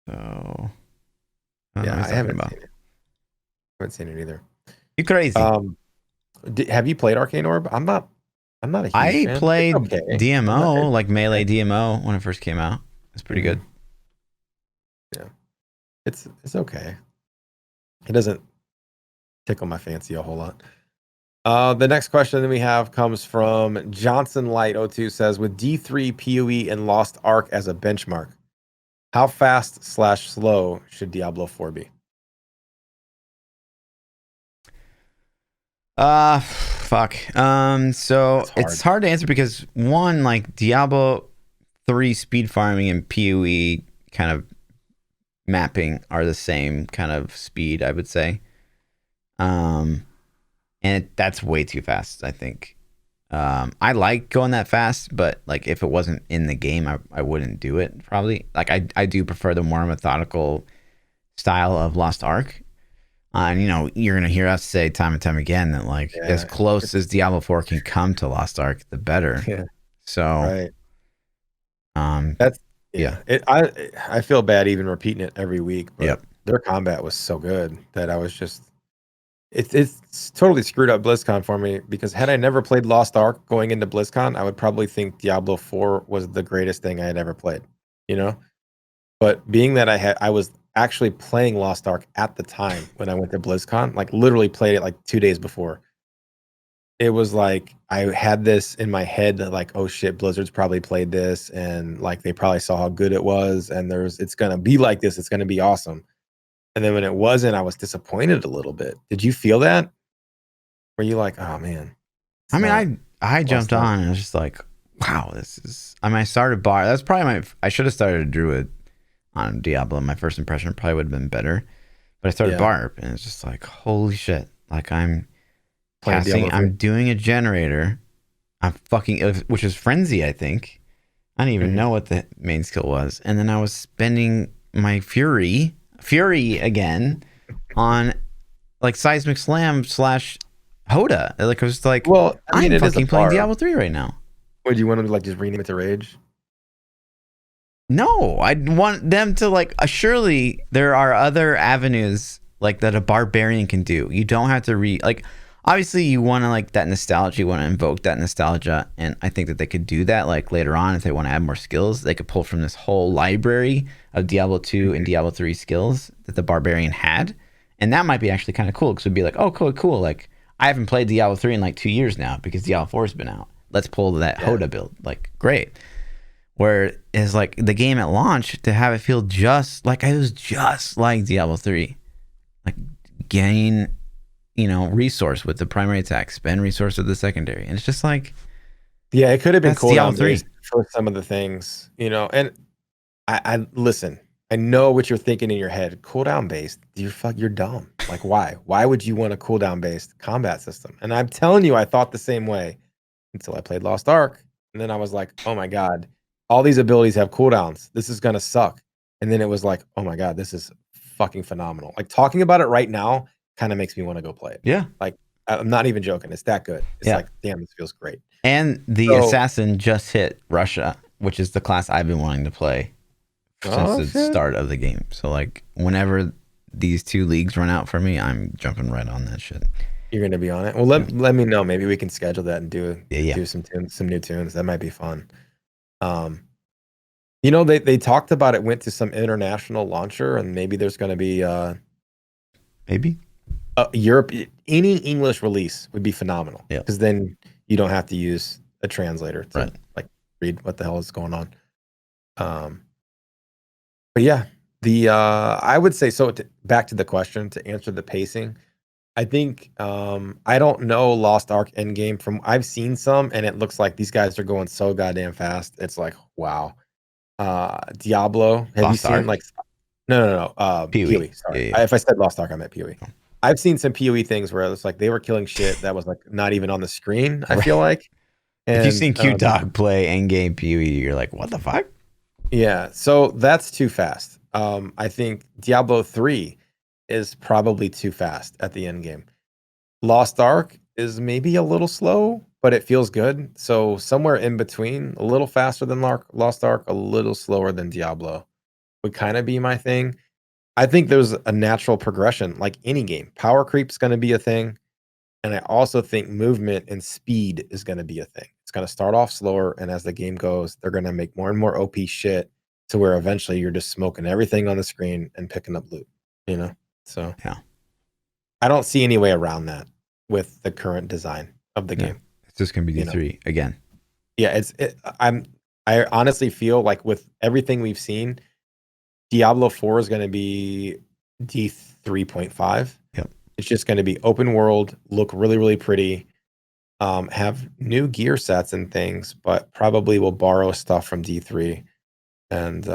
So I don't know what he's talking about. seen it. I haven't seen it either. You crazy. Have you played Arcane Orb? I'm not a huge I fan. played It's okay. DMO, like melee DMO when it first came out. It's pretty good. Yeah. It's okay. It doesn't tickle my fancy a whole lot. The next question that we have comes from Johnson Light 02 says, with D3 PoE and Lost Ark as a benchmark, how fast/slow should Diablo 4 be? Fuck. So it's hard to answer because one, like Diablo 3 speed farming and PoE kind of mapping are the same kind of speed, I would say. And that's way too fast, I think. I like going that fast, but like if it wasn't in the game, I wouldn't do it probably. Like I do prefer the more methodical style of Lost Ark. And you know, you're gonna hear us say time and time again that like as close as Diablo 4 can come to Lost Ark, the better. Yeah. So right. That's I feel bad even repeating it every week, but Yep. their combat was so good that I was just it's totally screwed up BlizzCon for me, because had I never played Lost Ark going into BlizzCon, I would probably think Diablo 4 was the greatest thing I had ever played, you know? But being that I was actually playing Lost Ark at the time when I went to BlizzCon, like literally played it like 2 days before. It was like I had this in my head that like, oh shit, Blizzard's probably played this and like they probably saw how good it was and it's gonna be like this, it's gonna be awesome. And then when it wasn't, I was disappointed a little bit. Did you feel that? Were you like, oh man? I mean, I jumped on and I was just like, wow, this is. I mean, I started Bar. That's probably I should have started Druid on Diablo. My first impression probably would have been better, but I started Barb and it's just like, holy shit! Like I'm casting, I'm doing a generator. I'm fucking, which is Frenzy, I think. I didn't even know what the main skill was, and then I was spending my Fury again on like Seismic Slam / Hoda. Like I was like, well, I mean, I'm fucking playing Diablo 3 right now. Would you want to like just rename it to Rage? No, I'd want them to like. Surely there are other avenues like that a barbarian can do. You don't have to like. Obviously, you want to like that nostalgia. You want to invoke that nostalgia, and I think that they could do that like later on if they want to add more skills. They could pull from this whole library of Diablo 2 and Diablo 3 skills that the barbarian had, and that might be actually kind of cool because it'd be like, oh, cool. Like I haven't played Diablo 3 in like 2 years now because Diablo 4 has been out. Let's pull that Hoda build. Like great. Where it's like the game at launch to have it feel just like it was just like Diablo 3, like gain, resource with the primary attack, spend resource with the secondary, and it's just like, yeah, it could have been cooldown based for some of the things, And I listen. I know what you're thinking in your head. Cooldown based, you're dumb. Like why? Why would you want a cooldown based combat system? And I'm telling you, I thought the same way until I played Lost Ark, and then I was like, oh my god. All these abilities have cooldowns. This is gonna suck. And then it was like, oh my god, this is fucking phenomenal. Like talking about it right now kind of makes me want to go play it. Yeah. Like I'm not even joking. It's that good. It's like, damn, this feels great. And the assassin just hit Russia, which is the class I've been wanting to play since the start of the game. So like whenever these 2 leagues run out for me, I'm jumping right on that shit. You're gonna be on it. Well, let me know. Maybe we can schedule that and do some new tunes. That might be fun. They talked about it went to some international launcher, and maybe there's going to be Europe. Any English release would be phenomenal because then you don't have to use a translator to like read what the hell is going on. But yeah, I would say so. Back to the question to answer the pacing. I think I don't know Lost Ark Endgame from I've seen some and it looks like these guys are going so goddamn fast. It's like wow. Diablo. Have you Lost seen Ark? like no. POE. POE. Sorry. Yeah. If I said Lost Ark, I meant POE. I've seen some POE things where it's like they were killing shit that was like not even on the screen, I feel like. If you've seen And Q Dog play Endgame POE, you're like, what the fuck? yeah, so that's too fast. I think Diablo 3 is probably too fast at the end game. Lost Ark is maybe a little slow, but it feels good. So somewhere in between, a little faster than Lost Ark, a little slower than Diablo would kind of be my thing. I think there's a natural progression, like any game. Power creep is going to be a thing, and I also think movement and speed is going to be a thing. It's going to start off slower, and as the game goes, they're going to make more and more OP shit to where eventually you're just smoking everything on the screen and picking up loot. You know, so Yeah. I don't see any way around that with the current design of the game. It's just gonna be D3 again. Yeah, I honestly feel like with everything we've seen, Diablo 4 is going to be D3.5. Yep. It's just going to be open world, look really, really pretty, have new gear sets and things, but probably will borrow stuff from D3 and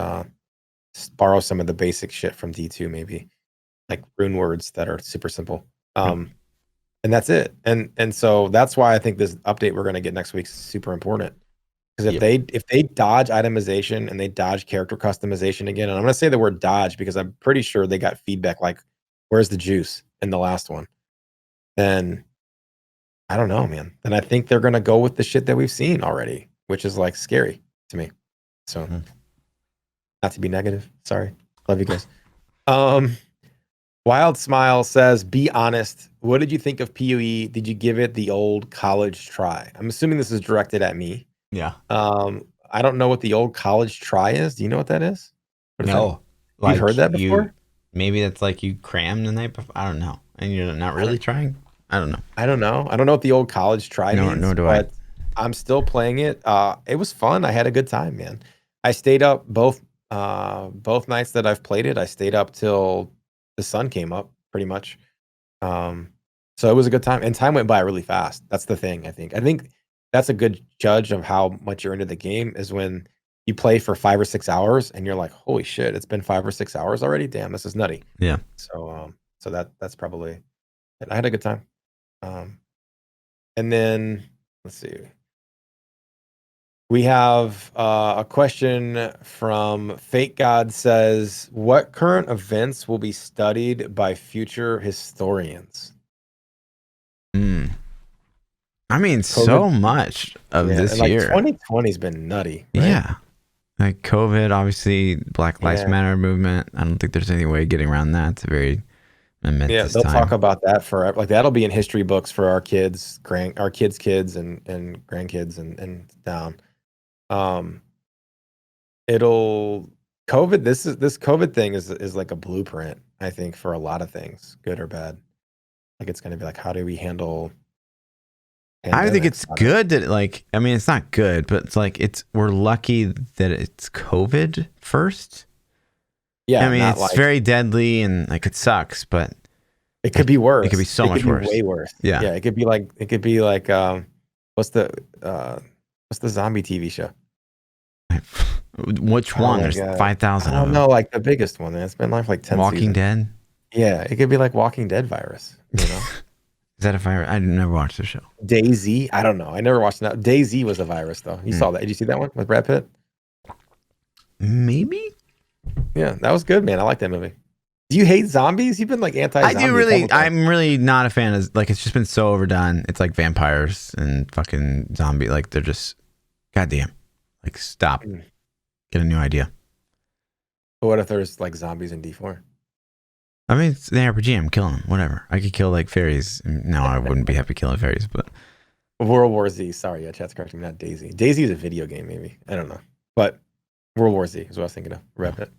borrow some of the basic shit from D2, maybe like rune words that are super simple. And that's it. And so that's why I think this update we're going to get next week is super important. Because if they dodge itemization and they dodge character customization again, and I'm going to say the word dodge because I'm pretty sure they got feedback like, "Where's the juice?" in the last one. Then I don't know, man. Then I think they're going to go with the shit that we've seen already, which is like scary to me. So, not to be negative, sorry, love you guys. Wild Smile says, "Be honest. What did you think of PoE? Did you give it the old college try?" I'm assuming this is directed at me. Yeah. I don't know what the old college try is. Do you know what that is? What is No. that? You've heard that before? Maybe that's like you crammed the night before. I don't know. And you're not really trying? I don't know. I don't know. I don't know what the old college try means. Nor do but I'm still playing it. It was fun. I had a good time, man. I stayed up both nights that I've played it. I stayed up till the sun came up, pretty much. So it was a good time, and time went by really fast. That's the thing. I think that's a good judge of how much you're into the game is when you play for 5 or 6 hours and you're like, holy shit, it's been 5 or 6 hours already. Damn, this is nutty. Yeah. So that's probably. I had a good time. And then let's see. We have a question from Fake God says, "What current events will be studied by future historians?" I mean, COVID, so much of this year. 2020's been nutty. Right? Yeah. Like COVID, obviously, Black Lives Matter movement. I don't think there's any way getting around that. It's a very momentous they'll time. talk about that forever. Like that'll be in history books for our kids, our kids' kids, and grandkids, and down. It'll COVID. This COVID thing is like a blueprint, I think, for a lot of things, good or bad. Like it's going to be like, how do we handle? I think it's good that I mean, it's not good, but it's like we're lucky that it's COVID first. Yeah, I mean, it's very deadly and like it sucks, but it could be worse. It could be so much worse. Way worse. Yeah. Yeah. It could be like what's the zombie TV show? Which one? There's 5,000 of them. No, like the biggest one. It's been live like 10 Walking seasons. Dead. Yeah, it could be like Walking Dead virus. You know. Is that a virus? I never watched the show. DayZ? I don't know. I never watched that. DayZ was a virus, though. You saw that? Did you see that one with Brad Pitt? Maybe. Yeah, that was good, man. I like that movie. Do you hate zombies? You've been like anti-zombie. I do really. I'm really not a fan of like. It's just been so overdone. It's like vampires and fucking zombie. Like they're just, goddamn. Like stop. Get a new idea. But what if there's like zombies in D4? I mean, it's the RPG. I'm killing them. Whatever. I could kill like fairies. No, I wouldn't be happy killing fairies, but World War Z. Sorry, yeah, chat's correcting me. Not DayZ. DayZ is a video game, maybe. I don't know, but World War Z is what I was thinking of. Wrap it.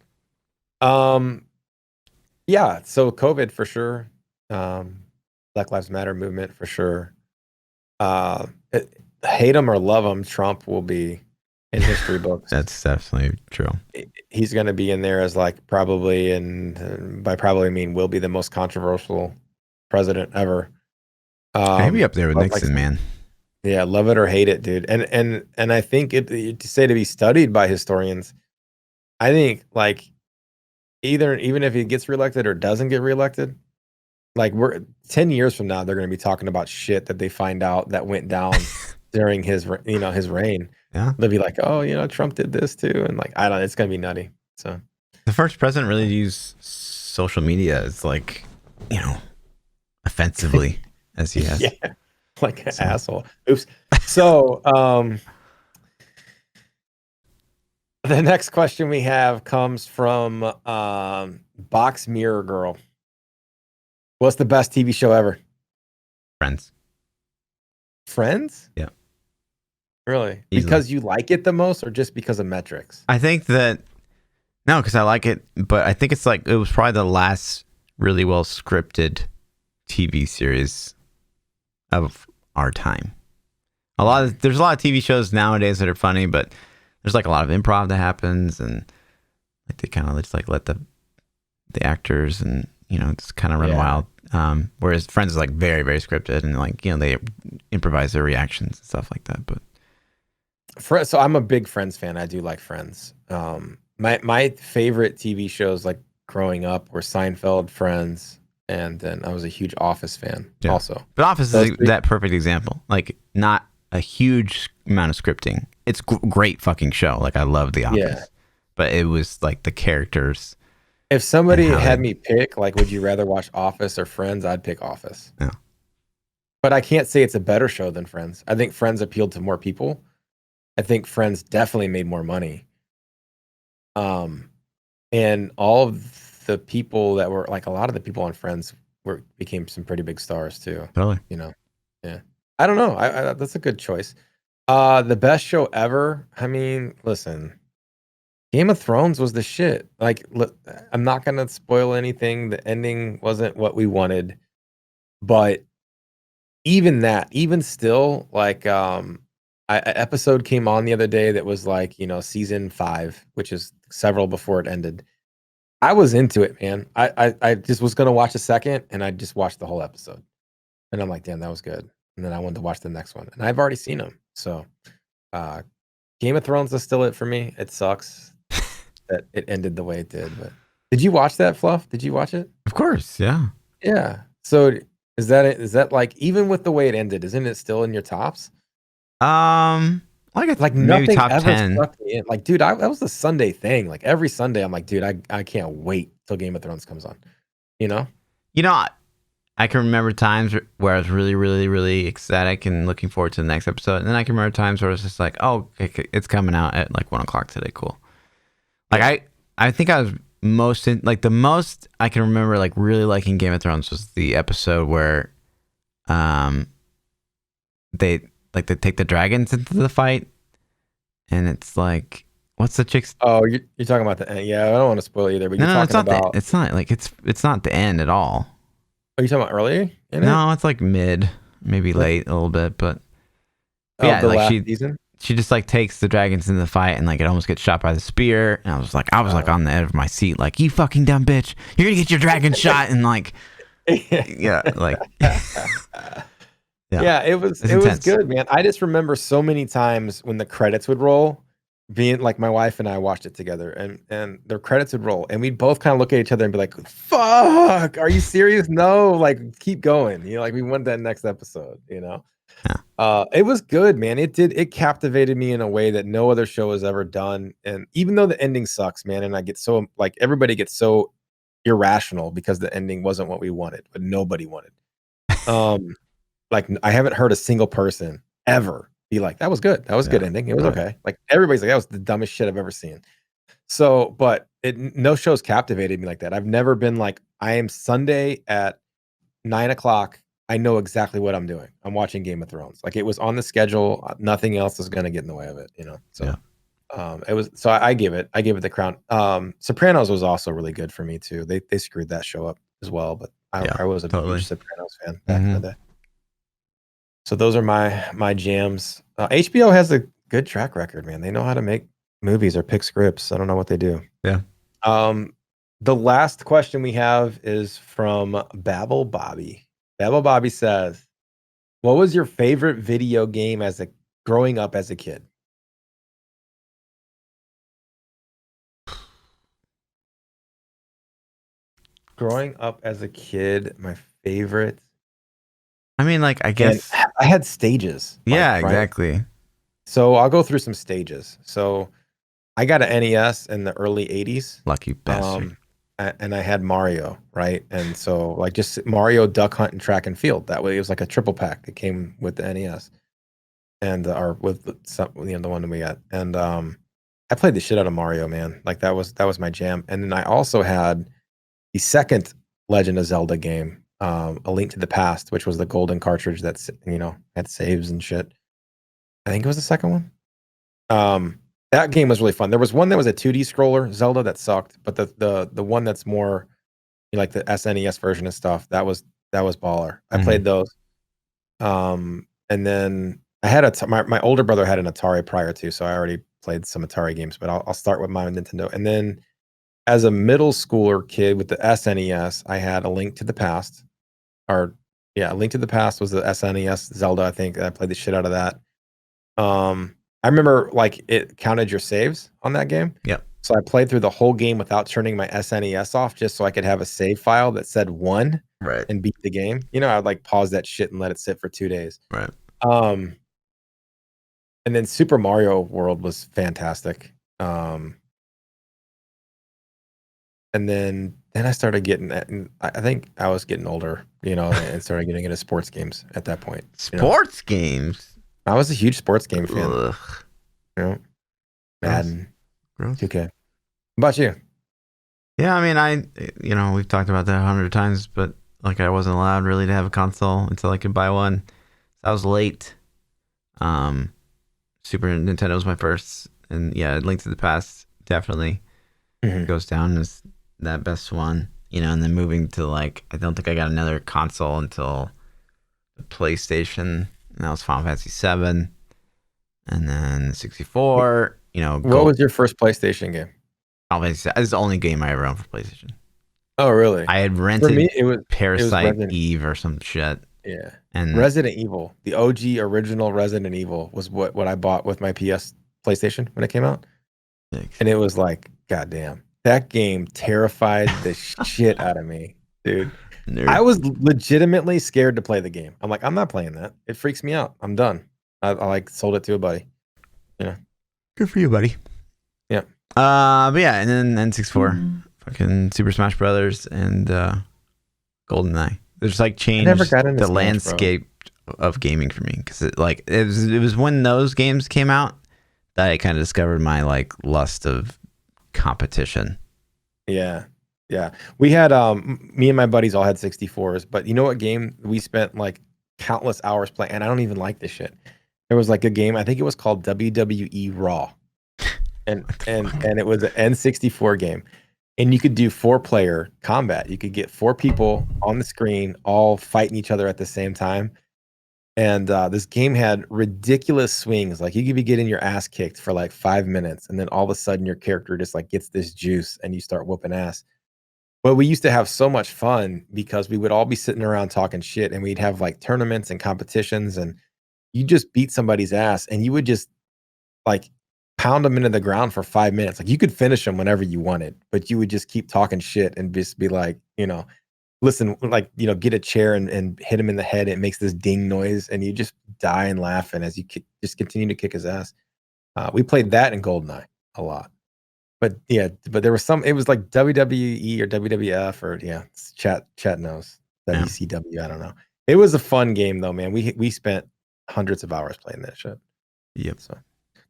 Yeah. So COVID for sure. Black Lives Matter movement for sure. Hate them or love them, Trump will be in history books. That's definitely true. He's going to be in there as like probably, and by probably I mean will be the most controversial president ever. Maybe up there with But like, Nixon, man. yeah, love it or hate it, dude. And I think to say to be studied by historians, I think like even if he gets reelected or doesn't get reelected, like we're 10 years from now, they're going to be talking about shit that they find out that went down during his reign. Yeah. They'll be like, oh, Trump did this too, and like I don't, it's going to be nutty. So The first president really to use social media as like, offensively as he has. yeah, like an asshole. Oops. So the next question we have comes from Box Mirror Girl. What's the best TV show ever? Friends. Friends? Yeah. Really? Easily. Because you like it the most, or just because of metrics? I think that no, because I like it, but I think it's like it was probably the last really well scripted TV series of our time. There's a lot of TV shows nowadays that are funny, but there's like a lot of improv that happens, and like they kind of just like let the actors and just kind of run wild. Whereas Friends is like very, very scripted, and like they improvise their reactions and stuff like that. But So I'm a big Friends fan. I do like Friends. My favorite TV shows like growing up were Seinfeld, Friends, and then I was a huge Office fan also. But Office is that perfect example. Like not a huge amount of scripting. It's great fucking show. Like I love The Office, but it was like the characters. If somebody had me pick, like, would you rather watch Office or Friends? I'd pick Office. Yeah. But I can't say it's a better show than Friends. I think Friends appealed to more people. I think Friends definitely made more money. And all of the people that were like a lot of the people on Friends became some pretty big stars too. Totally. Yeah. I don't know. I that's a good choice. The best show ever. I mean, listen, Game of Thrones was the shit. Like, look, I'm not gonna spoil anything. The ending wasn't what we wanted, but even still, like, an episode came on the other day that was like, season 5, which is several before it ended. I was into it, man. I just was gonna watch a second, and I just watched the whole episode, and I'm like, damn, that was good. And then I wanted to watch the next one, and I've already seen them. So, Game of Thrones is still it for me. It sucks that it ended the way it did. But did you watch that, Fluff? Did you watch it? Of course, yeah. Yeah. So is that like, even with the way it ended, isn't it still in your tops? Like maybe nothing top ever 10. stuck me in. Like, dude, that was the Sunday thing. Like every Sunday, I'm like, dude, I can't wait till Game of Thrones comes on. I can remember times where I was really, really, really ecstatic and looking forward to the next episode. And then I can remember times where it's just like, oh, it's coming out at like 1:00 today. Cool. Like I think I was the most I can remember like really liking Game of Thrones was the episode where they take the dragons into the fight, and it's like, what's the chick's? Oh, you're talking about the end. Yeah, I don't want to spoil either, but you're talking about. It's not like it's not the end at all. Are you talking about early? No, it's like mid, maybe late a little bit, but yeah, the like last season? She just like takes the dragons into the fight, and like it almost gets shot by the spear. And I was like on the edge of my seat, like, you fucking dumb bitch, you're gonna get your dragon shot, and like, yeah, like, yeah, it was good, man. I just remember so many times when the credits would roll, being like, my wife and I watched it together, and the credits would roll, and we'd both kind of look at each other and be like, fuck, are you serious? No, like, keep going, like, we want that next episode. It was good, man. It captivated me in a way that no other show has ever done. And even though the ending sucks, man, and I get so, like, everybody gets so irrational because the ending wasn't what we wanted, but nobody wanted. Like, I haven't heard a single person ever be like, that was good. That was a good ending. It was okay. Like, everybody's like, that was the dumbest shit I've ever seen. So, but no show's captivated me like that. I've never been like, I am Sunday at 9:00. I know exactly what I'm doing. I'm watching Game of Thrones. Like, it was on the schedule. Nothing else is going to get in the way of it, So, it was. So I gave it the crown. Sopranos was also really good for me too. They screwed that show up as well, but I was a huge Sopranos fan back in the day. So those are my jams. HBO has a good track record, man. They know how to make movies or pick scripts. I don't know what they do. Yeah. The last question we have is from Babble Bobby. Babble Bobby says, "What was your favorite video game growing up as a kid?" Growing up as a kid, my favorite. I mean, like, I And guess. I had stages. Yeah, like, right? exactly. So I'll go through some stages. So I got an NES in the early 80s. Lucky bastard. And I had Mario, right? And so like just Mario, Duck Hunt, and Track and Field. That way it was like a triple pack that came with the NES. And or with some, the one that we got. And I played the shit out of Mario, man. Like that was my jam. And then I also had the second Legend of Zelda game, A Link to the Past, which was the golden cartridge that's had saves and shit. I think it was the second one. That game was really fun. There was one that was a 2D scroller, Zelda, that sucked, but the one that's more like the SNES version and stuff, that was baller. I played those. And then I had my older brother had an Atari prior to, so I already played some Atari games, but I'll start with my Nintendo. And then as a middle schooler kid with the SNES, I had A Link to the Past. A Link to the Past was the SNES Zelda, I think. I played the shit out of that. I remember like it counted your saves on that game. Yep. So I played through the whole game without turning my SNES off, just so I could have a save file that said 1 Right. and beat the game. I'd like pause that shit and let it sit for 2 days. Right. And then Super Mario World was fantastic. And then I started getting, I think I was getting older, and started getting into sports games at that point. Sports games? I was a huge sports game fan. Ugh. Madden, Gross. 2K. How about you? Yeah, I mean, we've talked about that 100 times, but like I wasn't allowed really to have a console until I could buy one. So I was late. Super Nintendo was my first, and yeah, Link to the Past definitely goes down as that best one. And then moving to like, I don't think I got another console until the PlayStation. And that was Final Fantasy 7, and then 64. What was your first PlayStation game? Final Fantasy 7 is the only game I ever owned for PlayStation. Oh, really? I had rented For me, it was Parasite Resident Eve or some shit. Yeah. And Resident Evil, the OG original Resident Evil was what I bought with my PlayStation when it came out. Thanks. And it was like, goddamn, that game terrified the shit out of me, dude. Nerd. I was legitimately scared to play the game. I'm like, I'm not playing that. It freaks me out. I'm done. I like sold it to a buddy. Good for you, buddy. Yeah. But yeah, and then N64, fucking Super Smash Brothers, and GoldenEye. There's like changed the landscape of gaming for me, because it was when those games came out that I kind of discovered my like lust of competition. Yeah. Yeah. We had me and my buddies all had 64s, but you know what game we spent like countless hours playing, and I don't even like this shit. There was like a game, I think it was called WWE Raw. And it was an N64 game. And you could do 4-player combat. You could get 4 people on the screen all fighting each other at the same time. And this game had ridiculous swings. Like you could be getting your ass kicked for like 5 minutes, and then all of a sudden your character just like gets this juice and you start whooping ass. But we used to have so much fun because we would all be sitting around talking shit, and we'd have like tournaments and competitions, and you just beat somebody's ass and you would just like pound them into the ground for 5 minutes. Like you could finish them whenever you wanted, but you would just keep talking shit and just be like, listen, like, get a chair and hit him in the head. It makes this ding noise, and you just die and laughing as you just continue to kick his ass. We played that in GoldenEye a lot. But yeah, there was it was like WWE or WWF or chat knows. WCW, I don't know. It was a fun game though, man. We spent hundreds of hours playing that shit. Yep. So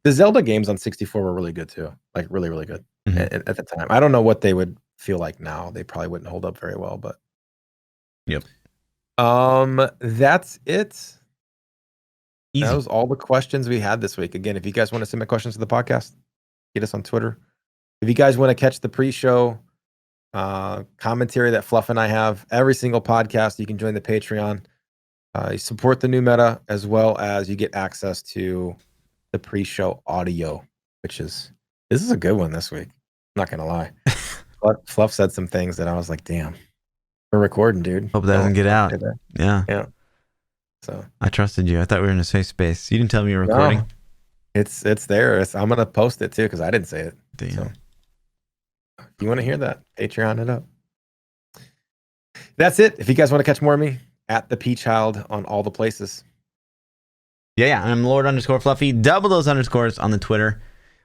the Zelda games on 64 were really good too. Like really, really good at the time. I don't know what they would feel like now. They probably wouldn't hold up very well, but yep. That's it. Easy. That was all the questions we had this week. Again, if you guys want to submit questions to the podcast, get us on Twitter. If you guys want to catch the pre-show commentary that Fluff and I have every single podcast, you can join the Patreon. You support the new meta, as well as you get access to the pre-show audio, this is a good one this week. I'm not gonna lie. Fluff said some things that I was like, damn, we're recording, dude. Hope that doesn't get out. Yeah. Yeah. So I trusted you. I thought we were in a safe space. You didn't tell me you were recording. No, it's there. I'm gonna post it too because I didn't say it. Damn. So if you want to hear that, Patreon it up. That's it. If you guys want to catch more of me, at ThaPChild on all the places. Yeah. I'm Lord_Fluffy. Double those underscores on the Twitter.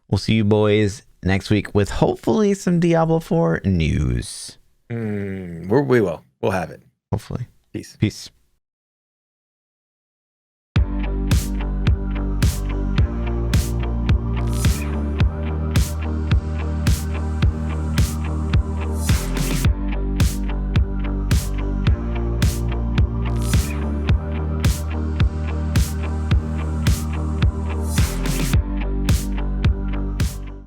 We'll see you boys next week with hopefully some Diablo 4 news. We will. We'll have it. Hopefully. Peace. Peace.